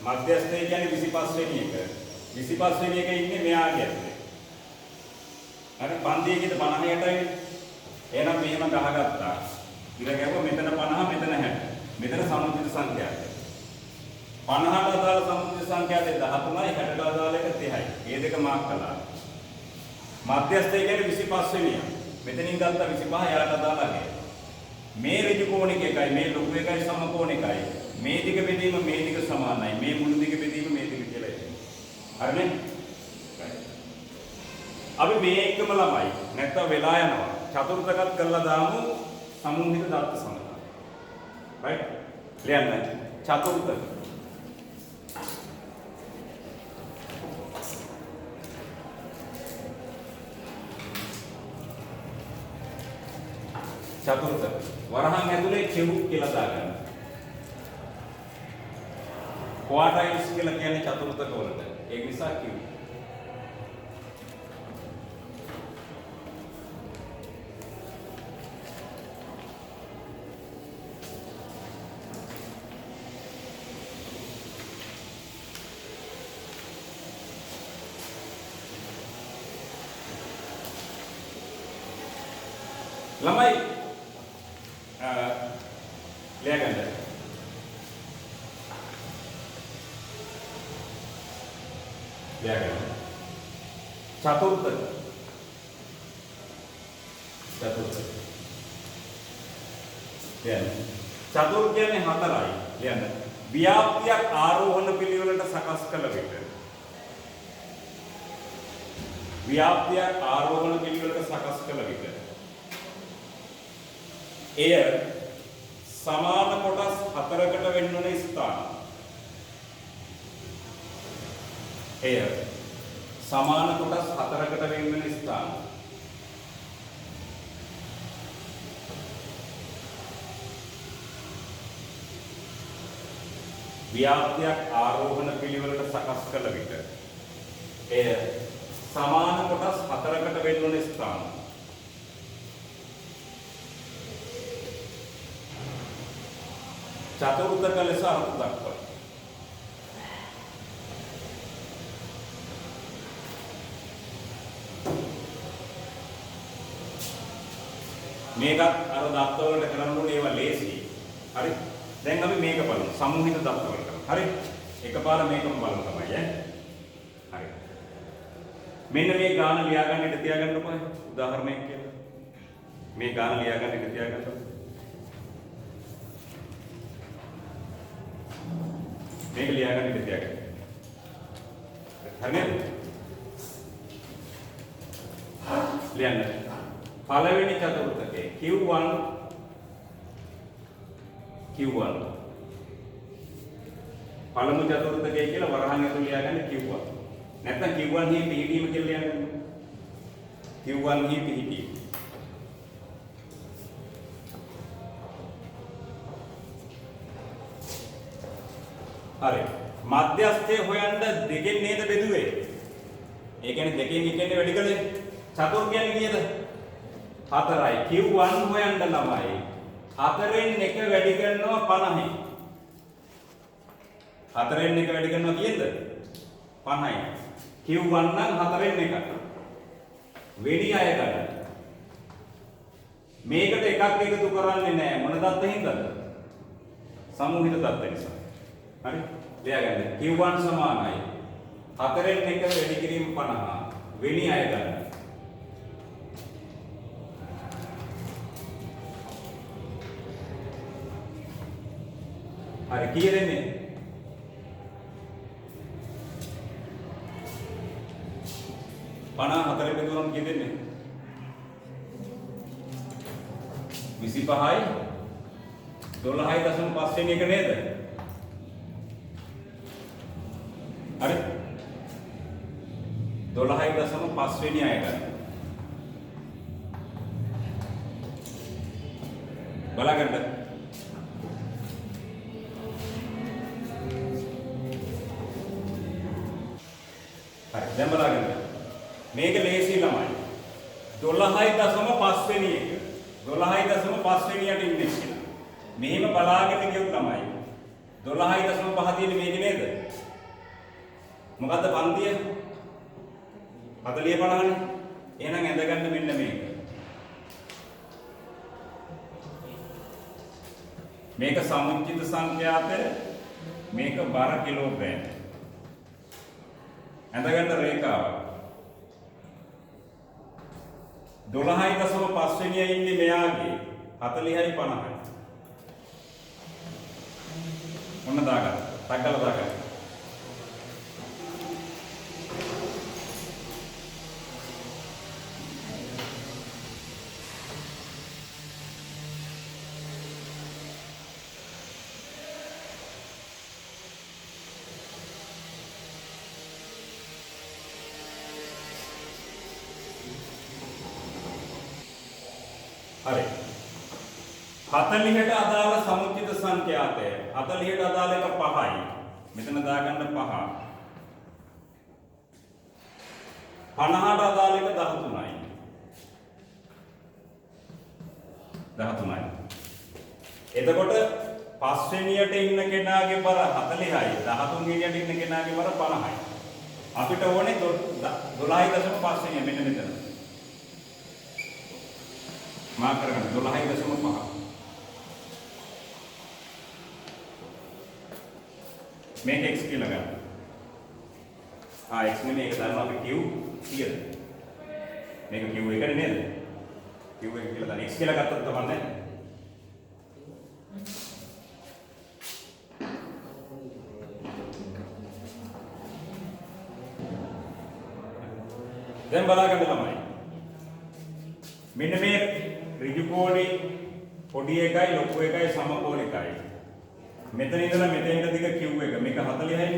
මධ්‍යස්ථය කියන්නේ 25 වෙනි එක. 25 වෙනි එක ඉන්නේ මෙයාගේ ඇත්තේ. හරි පන්තියේ කිද 50ටයි. එහෙනම් මෙහෙම ගහගත්තා. ඉර ගැහුවා මෙතන 50 මෙතන 60. මෙතන සම්මුතිය සංඛ්‍යාවක්. 50ට අදාළ සම්මුතිය සංඛ්‍යාව 13යි 60ට අදාළ එක 30යි. මේ දෙක මාක් කළා. මධ්‍යස්ථය කියන්නේ 25 වෙනි එක. මෙතනින් ගත්ත 25 යාට අදාළයි. මේ ඍජු කෝණික එකයි මේ ලොකු එකයි සමකෝණිකයි. මේ දිග බෙදීම මේ දිග සමානයි. මේ මුළු දිග බෙදීම මේ දිග කියලා කියනවා. හරිනේ? අපි මේ එකම ළමයි. නැත්තම් වෙලා යනවා. චතුර්ථකත් කරලා දාමු සමූහික දත්ත සමතාව. right? ලියන්න. චතුර්ථක. චතුර්ථක. වරහන් ඇතුලේ කෙවුක් කියලා දාගන්න. ක්වාඩ්‍රයිල්ස් කියලා කියන්නේ චතුර්ථක වලට. ඒක නිසා කිව්වේ. ළමයි ලියගන්න. ලියගන්න. චතුර්ථක. චතුර්ථක. ලියන්න. චතුර් කියන්නේ 4යි. ලියන්න. ව්‍යාප්තියක් ආරෝහණ පිළිවෙලට සකස් කළ විට ව්‍යාප්තියක් ආරෝහණ පිළිවෙලට සකස් කළ විට එය සමාන කොටස් හතරකට වෙන්වන ස්ථාන. එය සමාන කොටස් හතරකට වෙන්වන ස්ථාන. ව්‍යාප්තියක් ආරෝහණ පිළිවෙලට සකස් කළ විට එය සමාන කොටස් හතරකට වෙන්වන ස්ථාන. චතුර්ථක ලෙස අර්ථ දක්වයි. මේකත් අර දත්ත වලට කරන්න ඕනේ ඒවා ලේසි. හරි. දැන් අපි මේක බලමු. සමූහිත දත්ත වලට. හරි. එකපාර මේකම බලමු තමයි ඈ. හරි. මෙන්න මේ ගාන ලියා ගන්න ඉඳ තියාගන්නකො. උදාහරණයක් කියලා. මේ ගාන ලියා ගන්න ඉඳ තියාගන්නකො. මේක ලියා ගන්න ඉඳ තියාගන්න. හරිද? ලියන්න. පළවෙනි චතුර්ථකයේ Q1 පළමු චතුර්ථකයේ කියලා වරහන් ඇතුළේ ලියාගන්න Q1. නැත්නම් Q1 හි පිහිටීම කියලා ලියන්න. Q1 හි පිහිටීම. හරි. මධ්‍යස්ථය හොයන්න දෙකෙන් නේද බෙදුවේ? ඒ කියන්නේ දෙකෙන් එකෙන් වැඩි කළේ. චතුර්ථකයන් කීයද? 4යි. Q1 හොයන්න ළමයි. 4න් එක වැඩි කරනවා 50යි. 4න් එක වැඩි කරනවා කීයද? 50යි. Q1 නම් 4න් එක. වෙඩි අය ගන්න. මේකට එකක් එකතු කරන්නේ නැහැ. මොන දත්ත හින්දාද? සමූහිත දත්ත නිසා. හරි? ලියාගන්න. Q1 සමානයි 4න් එක වැඩි කිරීම 50. වෙණි අය ගන්න. හරි කීය දෙන්නේ? 50 4 බෙදුවම කීය දෙන්නේ? 25යි 12.5 වෙනි එක නේද? හරි 12.5 වෙනි අය ගන්න. බලගන්න. හරි දැන් බලගන්න. මේක ලේසි ළමයි. 12.5 වෙනි එක. 12.5 වෙනියට ඉන්නේ කියලා. මෙහෙම බලාගෙන ගියොත් ළමයි 12.5 තියෙන්නේ මේක නේද? මොකද්ද පන්තිය? 40 50නේ. එහෙනම් ඇඳගන්න මෙන්න මේක. මේක සමුච්චිත සංඛ්‍යාතය, මේක බර කිලෝග්‍රෑම්. ඇඳගන්න රේඛාව. 12.5 වෙනිය ඉන්නේ මෙයාගේ 40යි 50යි. ඔන්න දාගන්න. ටග්ගල දාගන්න. හරි 40ට අදාළ සමුච්චිත සංඛ්‍යාතය 40ට අදාළ එක 5යි මෙතන දාගන්න 5 50ට අදාළ එක 13යි 13යි එතකොට 5 වෙනියට ඉන්න කෙනාගේ බර 40යි 13 වෙනියට ඉන්න කෙනාගේ බර 50යි අපිට ඕනේ 12.5 වෙනිය මෙන්න මෙතන මාක් කරගන්න 12.5 මේක x කියලා ගන්න. x නෙමෙයි ඒක දානවා අපි q කියලා. මේක q එකනේ නේද? q එක කියලා දාන්න x කියලා ගත්තොත් තමයි දැන් බලාගන්න ළමයි. මෙන්න මේ ඍජු කෝණේ පොඩි එකයි ලොකු එකයි සම කෝණ එකයි. මෙතන ඉඳලා මෙතෙන්ට දිග Q එක. මේක 40යි නේ.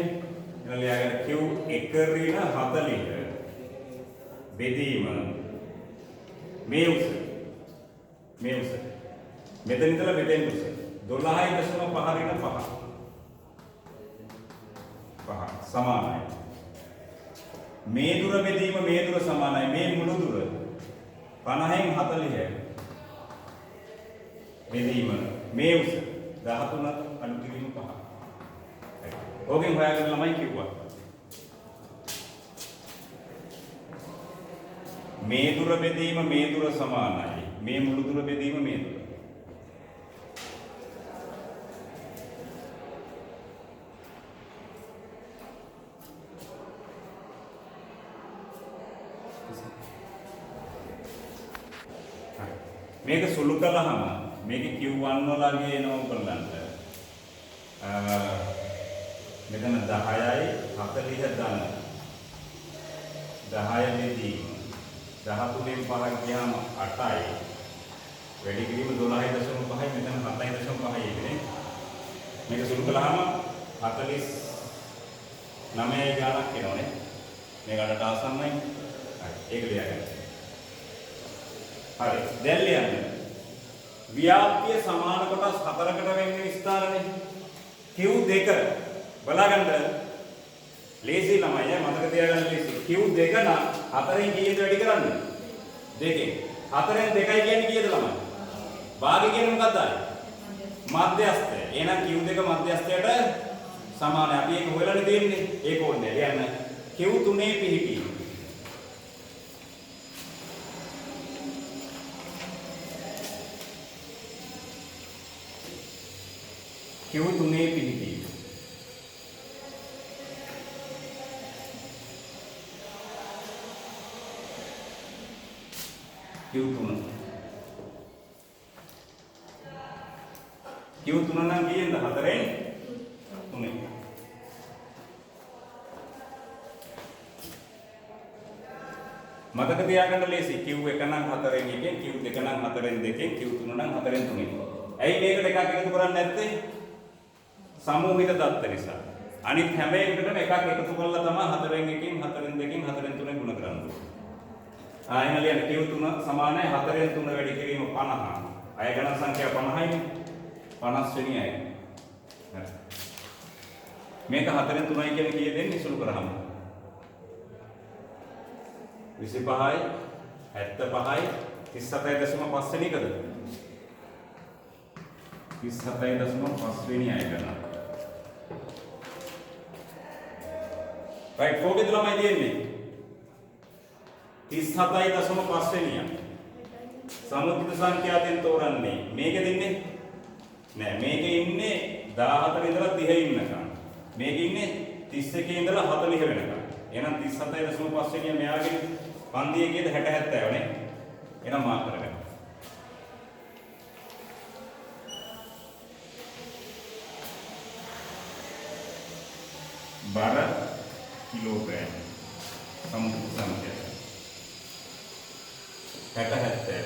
එහෙනම් ලියාගන්න Q 1 ඍණ 40 බෙදීම මේ උස. මෙතන ඉඳලා මෙතෙන් උස 12.5 ඍණ 5 සමානයි. මේ දුර බෙදීම මේ දුර සමානයි. මේ මුළු දුර 50න් 40 බෙදීම මේ උස 13 අඩු කිරීම 5. ඕකෙන් හොයාගන්න ළමයි කිව්වා. මේ දුර බෙදීම මේ දුර සමානයි. මේ මුළු දුර බෙදීම මේ දුර. මේක සුළු කළාම මේක Q1 වලගේ එනවා බලන්න. මෙතන 10යි 40 ධන 10 බෙදීම 13න් 5 ගියාම 8යි වැඩි කිරීම 12.5යි මෙතන 7.5යි ඉන්නේ. මේක සුළු කළාම 49 ගානක් එනවනේ. මේකට ආසන්නයි. හරි ඒක ලියගන්න. හරි දැන් ලියන්න. ව්‍යාප්තිය සමාන කොටස් හතරකට වෙන්නේ විස්තරනේ. Q2 බලාගන්න. ලේසි ළමයි මතක තියාගන්න ලේසි. Q2 නම් හතරෙන් කීයද වැඩි කරන්නේ? දෙකෙන්. හතරෙන් දෙකයි කියන්නේ කීයද ළමයි? භාගය කියන්නේ මොකක්ද ආයේ? මධ්‍යස්ථය. එහෙනම් Q2 මධ්‍යස්ථයට සමානයි. අපි ඒක හොයලානේ දෙන්නේ. ඒක ඕනේ ලියන්න. Q3 පිහිටි. Q3 පිහිටි. Q3 නම් කීයද? 4න් 3. මතක තියාගන්න ලේසි. Q1 නම් 4න් 1, Q2 නම් 4න් 2, Q3 නම් 4න් 3. ඇයි මේක දෙකක් එකතු කරන්නේ නැත්තේ? සමූහිත දත්ත නිසා. අනිත් හැම එකකටම එකක් එකතු කරලා තමයි 4න් 1, 4න් 2, 4න් 3 ගුණ කරන්නේ. එහෙනම් ලියන්න Q3 සමානයි 4න් 3 වැඩි කිරීම 50. අය ගණන් සංඛ්‍යාව 50යිනේ. 50 වෙනි අය. හරි. මේක 4න් 3යි කියන්නේ කීය දෙන්නේ සුළු කරාම? 25යි 75යි 37.5 වෙනි එකද? 37.5 වෙනි අය ගණන්. right කෝකෙද ළමයි දෙන්නේ? 37.5 වෙනිය. සමුද්‍රිත සංඛ්‍යාවෙන් තෝරන්නේ. මේක දෙන්නේ නෑ. මේකේ ඉන්නේ 14 ඉඳලා 30 ඉන්නකම්. මේකේ ඉන්නේ 31 ඉඳලා 40 වෙනකම්. එහෙනම් 37.5 වෙනිය මෙයාගේ පන්තියේ කීයද 60 70 නේ. එහෙනම් මාක් කරගන්න. බර කිලෝග්‍රෑම් සමුද්‍රිත සංඛ්‍යාව 60 70.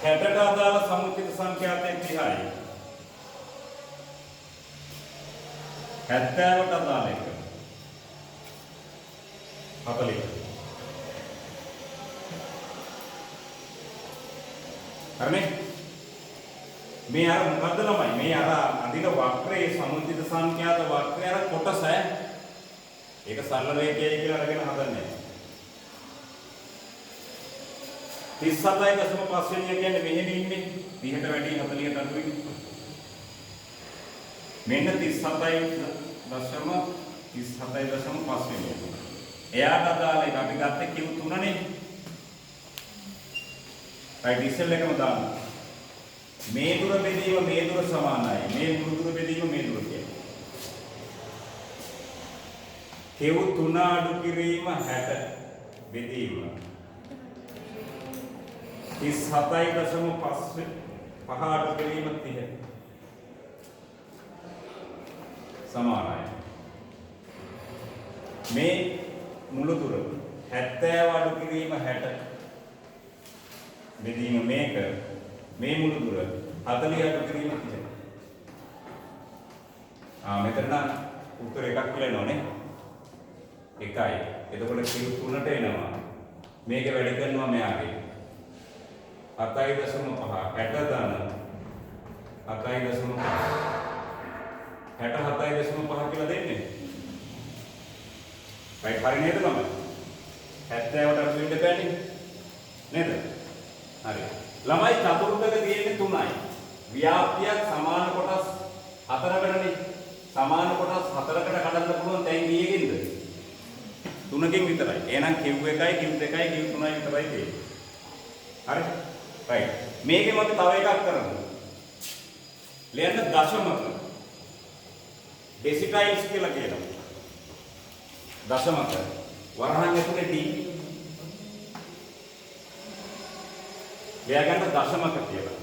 හැටට අදාළ සමුද්‍රිත සංඛ්‍යාත 30යි. 70ට අදාළ එක 40. හරිනේ? මේ අර මොකද්ද ළමයි? මේ අර අදින වක්‍රයේ සමුද්‍රිත සංඛ්‍යාත වක්‍රය අර කොටස ඒක සරල රේඛයයි කියලා අරගෙන හදන්නේ. 37.5 වෙනිය කියන්නේ මෙහෙම ඉන්නේ 30ට වැඩි 40ට අඩුයි. මෙන්න 37.5 වෙනිය. එයාට අදාළ එක අපි ගත්තේ Q3 නේ. right ඉස්සෙල් එකම දාන්න. මේ දුර බෙදීම මේ දුර සමානයි. මේ මුළු දුර බෙදීම මේ දුර කියන්නේ. Q3 අඩු කිරීම 60 බෙදීම 37.5 අඩු කිරීම 30 සමානයි. මේ මුළු දුර 70 අඩු කිරීම 60 බෙදීම මේක මේ මුළු දුර 40 අඩු කිරීම 30. මෙතන උත්තර එකක් කියලා එනවනේ. එකයි. එතකොට Q 3ට එනවා. මේක වැඩි කරනවා මෙයාගේ. 7.5 60 දාන 7.5 67.5 කියලා දෙන්නේ. right හරි නේද මම? 70ට අඩු වෙන්න බෑනේ. නේද? හරි. ළමයි චතුර්ථක තියෙන්නේ 3යි. ව්‍යාප්තියක් සමාන කොටස් 4කටනේ. සමාන කොටස් 4කට කඩන්න පුළුවන් දැන් කීයකින්ද? 3කින් විතරයි. එහෙනම් Q1යි Q2යි Q3යි විතරයි තියෙන්නේ. හරි? right. මේකෙම අපි තව එකක් කරමු. ලියන්න දශමක. ඩෙසිටයිල්ස් කියලා කියනවා. දශමක. වරහන් ඇතුලේ D. ලියගන්න දශමක කියලා.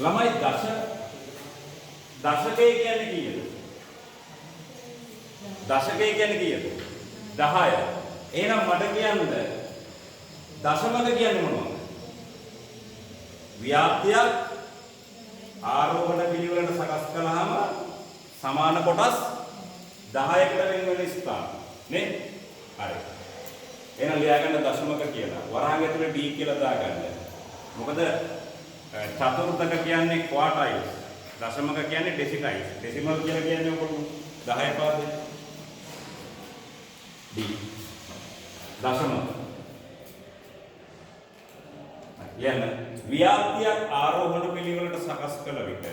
ළමයි දශකය කියන්නේ කීයද? දශකය කියන්නේ කීයද? 10. එහෙනම් මට කියන්න දශමක කියන්නේ මොනවද? ව්‍යාප්තියක් ආරෝහණ පිළිවෙලට සකස් කළාම සමාන කොටස් 10කට වෙන වෙන ස්ථාන නේ? හරි. එහෙනම් ලියාගන්න දශමක කියලා. වරහන් ඇතුලේ D කියලා දාගන්න. මොකද චතුර්ථක කියන්නේ ක්වාටයිල්ස්. දශමක කියන්නේ ඩෙසිටයිල්ස්. ඩෙසිමල් කියලා කියන්නේ ඔයගොල්ලෝ 10 පාදේ. D. දශමක. යන්න ව්‍යාප්තියක් ආරෝහණ පිළිවෙලට සකස් කළ විට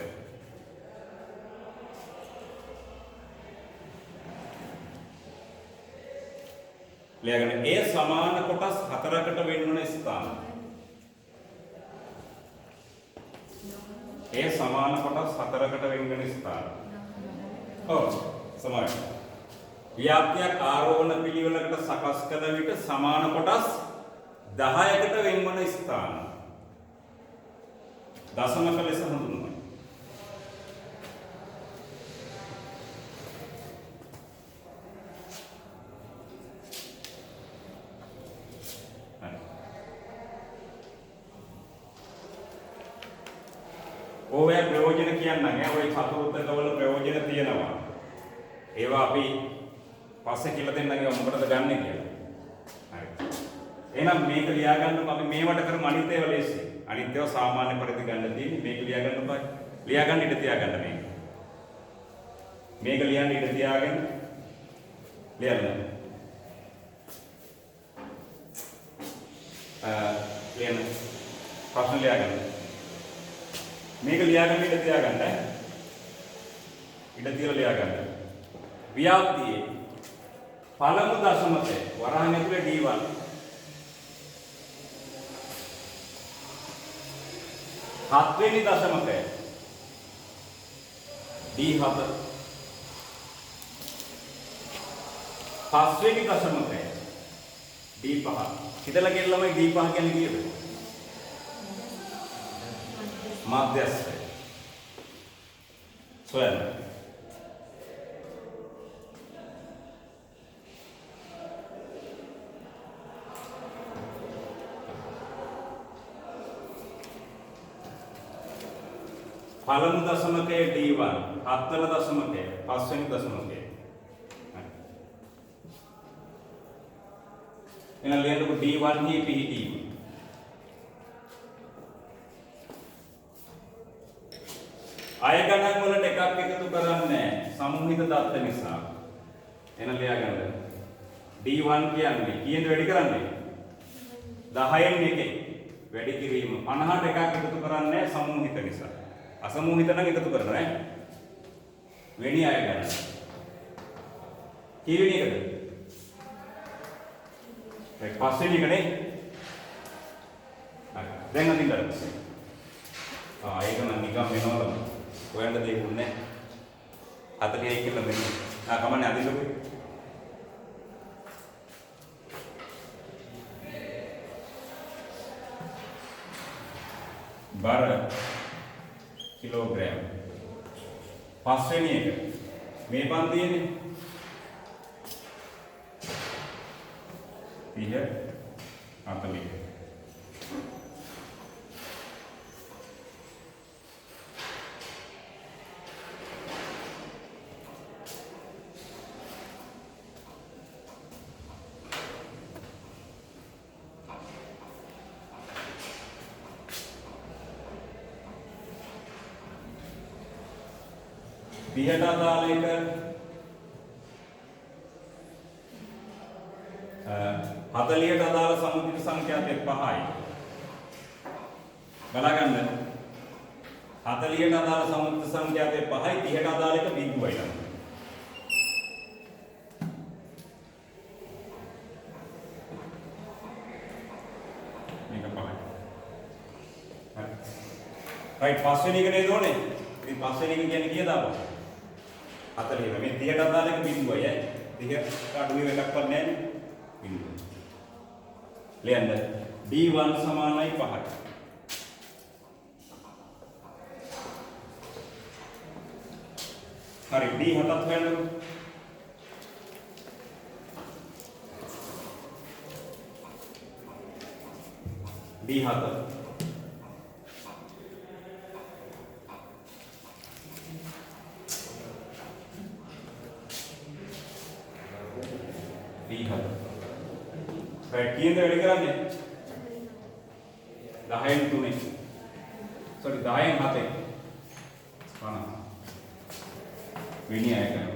ලියගන්න ඒ සමාන කොටස් 4කට වෙන්වන ස්ථාන. ඒ සමාන කොටස් 4කට වෙන්වන ස්ථාන. ඔව් සමානයි. ව්‍යාප්තියක් ආරෝහණ පිළිවෙලකට සකස් කළ විට සමාන කොටස් 10කට වෙන්වන ස්ථාන. දශමක ලෙස හඳුන්වනවා. ඔය ප්‍රයෝජන කියන්නේ ඔය චතුර්ථකවල ප්‍රයෝජන තියෙනවා. ඒවා අපි පස්සේ කියලා දෙන්නම් මොකටද ගන්නෙ කියලා. හරි. එහෙනම් මේක ලියා ගන්නකො අපි මේවට කරමු අනිත් ඒවා ලේසි. අනිත් ඒවා සාමාන්‍ය පරිදි ගන්න තියෙන්නේ. මේක ලියා ගන්න බෑ. ලියා ගන්න ඉඳ තියාගන්න මේක. මේක ලියන්න ඉඳ තියාගෙන ලියන්න. ලියන්න. ප්‍රශ්න ලියා ගන්න. මේක ලියා ගන්න ඉඳ තියාගන්න. ඉඳ තියලා ලියා ගන්න. ව්‍යාප්තියේ පළමු දශමකය වරහන් ඇතුලේ D1 හත්වෙනි දශමකය D7 පස්වෙනි දශමකය D5 හිතලා කියන ළමයි D5 කියන්නේ කීයද? මධ්‍යස්ථය. සොයන්න. පළමු දශමකයේ D1 හත්වන දශමකය පස්වෙනි දශමකය. එහෙනම් ලියන්නකො D1 හි පිහිටීම. අය ගණන් වලට එකක් එකතු කරන්නේ සමූහිත දත්ත නිසා. එහෙනම් ලියා ගන්න. D1 කියන්නේ කීයෙන් වැඩි කරන්නේ? 10න් එකේ වැඩි කිරීම 50ට එකක් එකතු කරන්නේ සමූහිත නිසා. අසමූහිත නම් එකතු කරනවා ඈ. වෙණි අය ගන්න. කී වෙනි එකද? ඒ පස්වෙනි එකනේ. හරි. දැන් අදින් ගන්න. ඒක නම් නිකම් වෙනවලු. හොයන්න දෙයක් නැහැ. 40යි කියලා මෙන්න. කමන්නේ අදින්නකො. බර කිලෝග්‍රෑම්. පස්වෙනි එක මේ පන්තියනේ 30 40. තිහට අදාළ එක 40ට අදාළ සමුදිත සංඛ්‍යාත 5යි. බලාගන්න 40ට අදාළ සමුදිත සංඛ්‍යාත 5යි 30ට අදාළ එක බිඳුවයි ගන්න. මේක 5යි. හරි. රයිට් පස්වෙනි එක නේද ඕනේ? ඉතින් පස්වෙනි එක කියන්නේ කීයද ආපහු? 40 මේ 30ට අදාළ එක බිඳුවයි ඈ 30ට අඩුවේ එකක් වත් නැහැ බිඳුව. ලියන්න D1 සමානයි 5යි. හරි D7ත් හොයන්නකො. D7 right කීයද වැඩි කරන්නේ 10න් 3 sorry 10න් 7 50 වෙනි අය කරනවා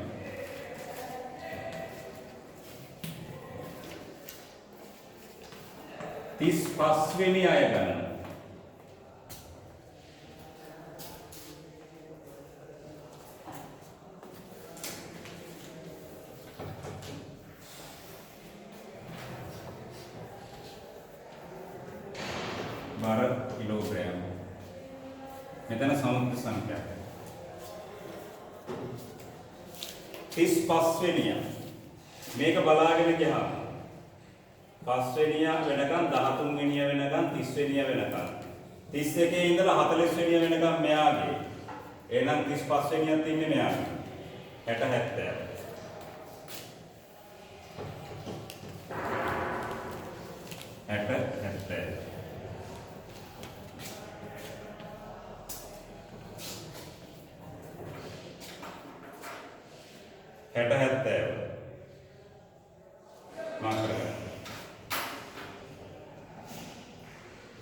35 වෙනි අය ගන්න बारह किलोग्राम මෙතන සමුද්‍ර සංඛ්‍යාව 35 වෙනිය මේක බලාගෙන ගියාම 5 වෙනිය වෙනකන් 13 වෙනිය වෙනකන් 30 වෙනිය වෙනකන් 31 ඉඳලා 40 වෙනිය වෙනකන් මෙයාගේ එහෙනම් 35 වෙනියත් ඉන්නේ මෙයාගේ 60 70 60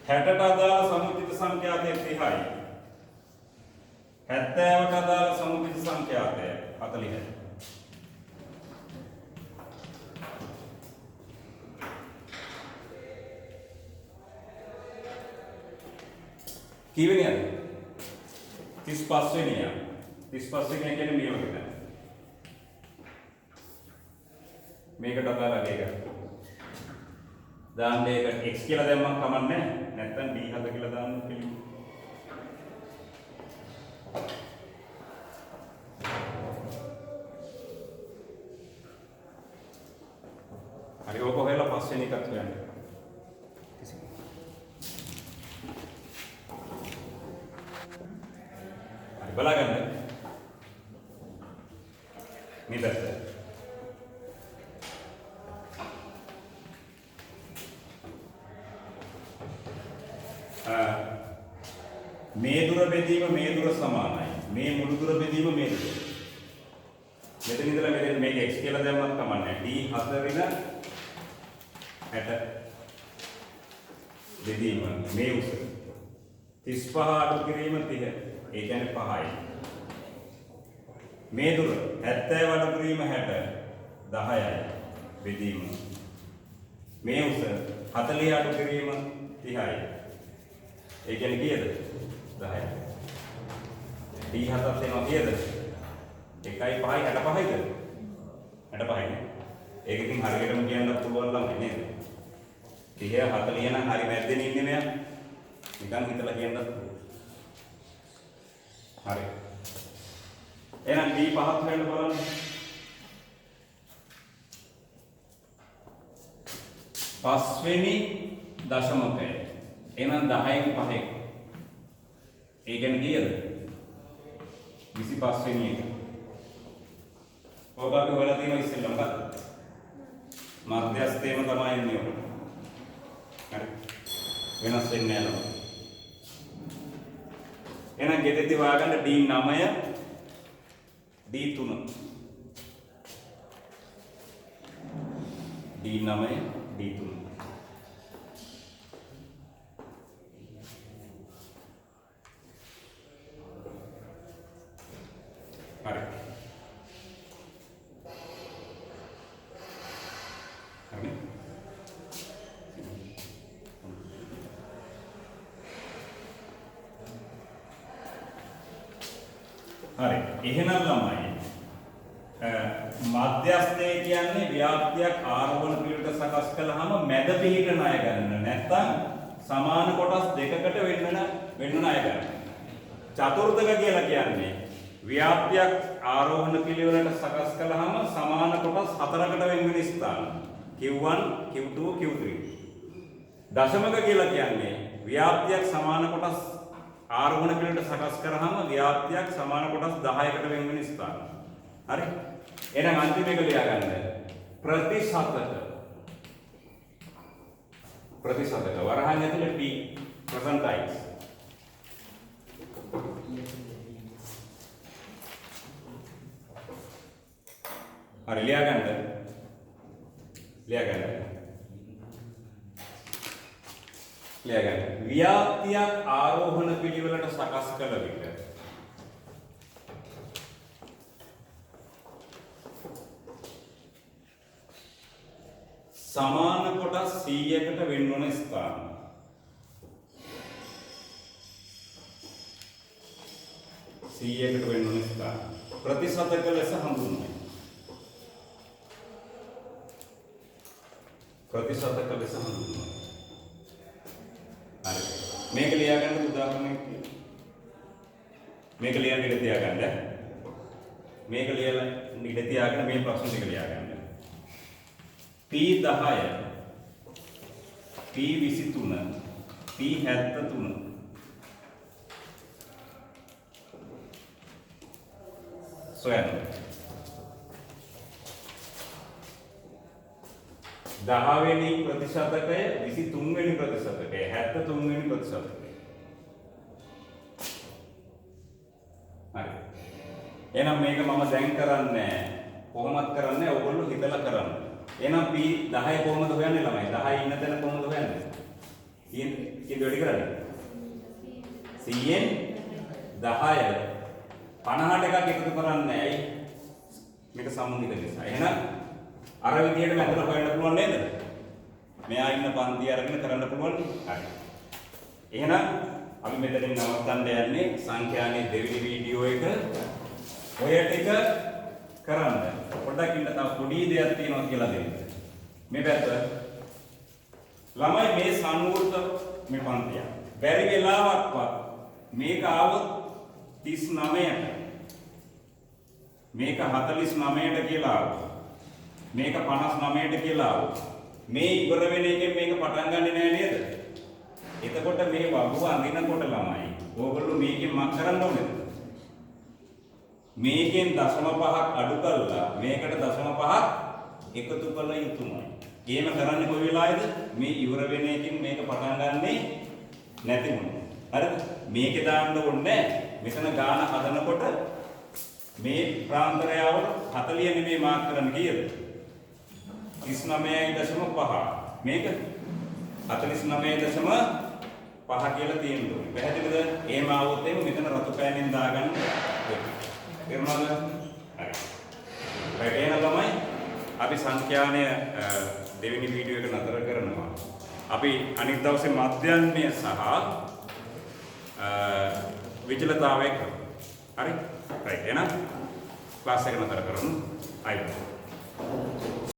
60ට අදාළ සමුදිත සංඛ්‍යාතය 30යි 70ට අදාළ සමුදිත සංඛ්‍යාතය 40යි කීවෙනියද 35 වෙනිය 35 වෙනිය කියන්නේ මේ වගේ තමයි මේකට අදාළ එක දාන්න එක x කියලා දැම්මම කමන්නේ නැත්නම් d7 කියලා දාන්න පිළිගන්න. හරි ඕක හොයලා පස්වෙනි එකත් හොයන්න. හරි බලගන්න. මේ පැත්ත මේ දුර බෙදීම මේ දුර සමානයි. මේ මුළු දුර බෙදීම මේ දුර. මෙතන ඉඳලා මෙතන මේක x කියලා දැම්මත් කමන්නේ. d4 වෙන 60 බෙදීම මේ උස 35 අඩු කිරීම 30. ඒ කියන්නේ 5යි. මේ දුර 70 අඩු කිරීම 60 10යි. බෙදීම මේ උස 40 අඩු කිරීම 30යි. ඒ කියන්නේ කීයද? 10යි. D7ත් එනවා කීයද? 1යි 5යි 65යිද? 65යි. ඒක ඉතින් හරියටම කියන්න පුළුවන් ළමයි නේද? 30 40 නම් හරි මැද්දේ ඉන්නේ මෙයා. නිකන් හිතලා කියන්නත් පුළුවන්. හරි. එහෙනම් D5ත් හොයන්න බලන්න. පස්වෙනි දශමකය. එහෙනම් 10න් 5ක්. ඒ කියන්නේ කීයද? 25 වෙනි එක. ඔබ අපි හොයලා තියෙනවා ඉස්සෙල්ලා මොකක්ද? මධ්‍යස්ථේම තමයි එන්නේ ඔකට. හරි. වෙනස් වෙන්නේ නැහැ නේද? එහෙනම් ගෙදෙද්දි හොයාගන්න D9 D3. D9 D3. හරි. හරි. හරි. එහෙනම් ළමයි මධ්‍යස්ථය කියන්නේ ව්‍යාප්තියක් ආරෝහණ පිළිවෙලට සකස් කළාම මැද පිහිට ණය ගන්න. නැත්නම් සමාන කොටස් දෙකකට වෙන්න ණය ගන්න. චතුර්ථක කියලා කියන්නේ ව්‍යාප්තියක් ආරෝහණ පිළිවෙලට සකස් කළාම සමාන කොටස් හතරකට වෙන ස්ථාන. Q1, Q2, Q3. දශමක කියලා කියන්නේ ව්‍යාප්තියක් සමාන කොටස් ආරෝහණ පිළිවෙලට සකස් කරාම ව්‍යාප්තියක් සමාන කොටස් 10කට වෙන ස්ථාන. හරි? එහෙනම් අන්තිම එක ලියා ගන්න. ප්‍රතිශතක වරහන් ඇතුලේ P percentiles. හරි ලියා ගන්න. ව්‍යාප්තියක් ආරෝහණ පිළිවෙලට සකස් කළ විට සමාන කොටස් 100කට වෙන්වන ස්ථාන. ප්‍රතිශතක ලෙස හඳුන්වනවා. හරි. මේක ලියා ගන්න උදාහරණයක් තියෙනවා. මේක ලියන්න ඉඩ තියාගන්න. මේක ලියලා ඉඩ තියාගෙන මේ ප්‍රශ්න ටික ලියා ගන්න. P10 P23 P73 සොයන්න. 10 වෙනි ප්‍රතිශතකය 23 වෙනි ප්‍රතිශතකය 73 වෙනි ප්‍රතිශතකය. හරි. එහෙනම් මේක මම දැන් කරන්නේ කොහොමද කරන්නේ? ඔයගොල්ලෝ හිතලා කරන්න. එහෙනම් P10 කොහොමද හොයන්නේ ළමයි? 10 ඉන්න තැන කොහොමද හොයන්නේ? කීයද වැඩි කරන්නේ? 100න් 10 50ට එකක් එකතු කරන්නේ ඇයි? මේක සම්මුතික නිසා. එහෙනම් අර විදියට මැදට හොයන්න පුළුවන් නේද? මෙයා ඉන්න පන්ති අරගෙන කරන්න පුළුවන්. හරි. එහෙනම් අපි මෙතනින් නවත්තන්න යන්නේ සංඛ්‍යානේ දෙවෙනි වීඩියෝ එක. ඔය ටික කරන්න. පොඩ්ඩක් ඉන්න තව පොඩි දෙයක් තියෙනවා කියලා දෙන්න. මේ පැත්ත ළමයි මේ සංවෘත මේ පන්තිය. බැරි වෙලාවක්වත් මේක ආවොත් 39ට මේක 49ට කියලා ආවොත් මේක 59ට කියලා ආවොත් මේ ඉවර වෙන එකෙන් මේක පටන් ගන්නෙ නෑ නේද? එතකොට මේ වගුව අඳිනකොට ළමයි ඕගොල්ලෝ මේකෙන් මක් කරන්න ඕනේද? මේකෙන් 0.5ක් අඩු කරලා මේකට 0.5ක් එකතු කළ යුතුමයි. එහෙම කරන්නේ කොයි වෙලාවේද? මේ ඉවර වෙන එකෙන් මේක පටන් ගන්නෙ නැති වුණා. හරිද? මේකේ දාන්න ඕනේ මෙතන ගාන හදනකොට මේ ප්‍රාන්තරයව 40 නෙමෙයි මාක් කරන්න කීයද? 39.5 මේක 49.5 කියලා තියෙනවා. පැහැදිලිද? එහෙම ආවොත් එහෙම මෙතන රතු පෑනෙන් දාගන්න. තේරුණාද? හරි. right එහෙනම් ළමයි අපි සංඛ්‍යානය දෙවෙනි වීඩියෝ එක නතර කරනවා. අපි අනිත් දවසේ මධ්‍යන්‍ය සහ විචලතාවය කරමු. හරි? right එහෙනම් ක්ලාස් එක නතර කරමු. අයිබෝන්.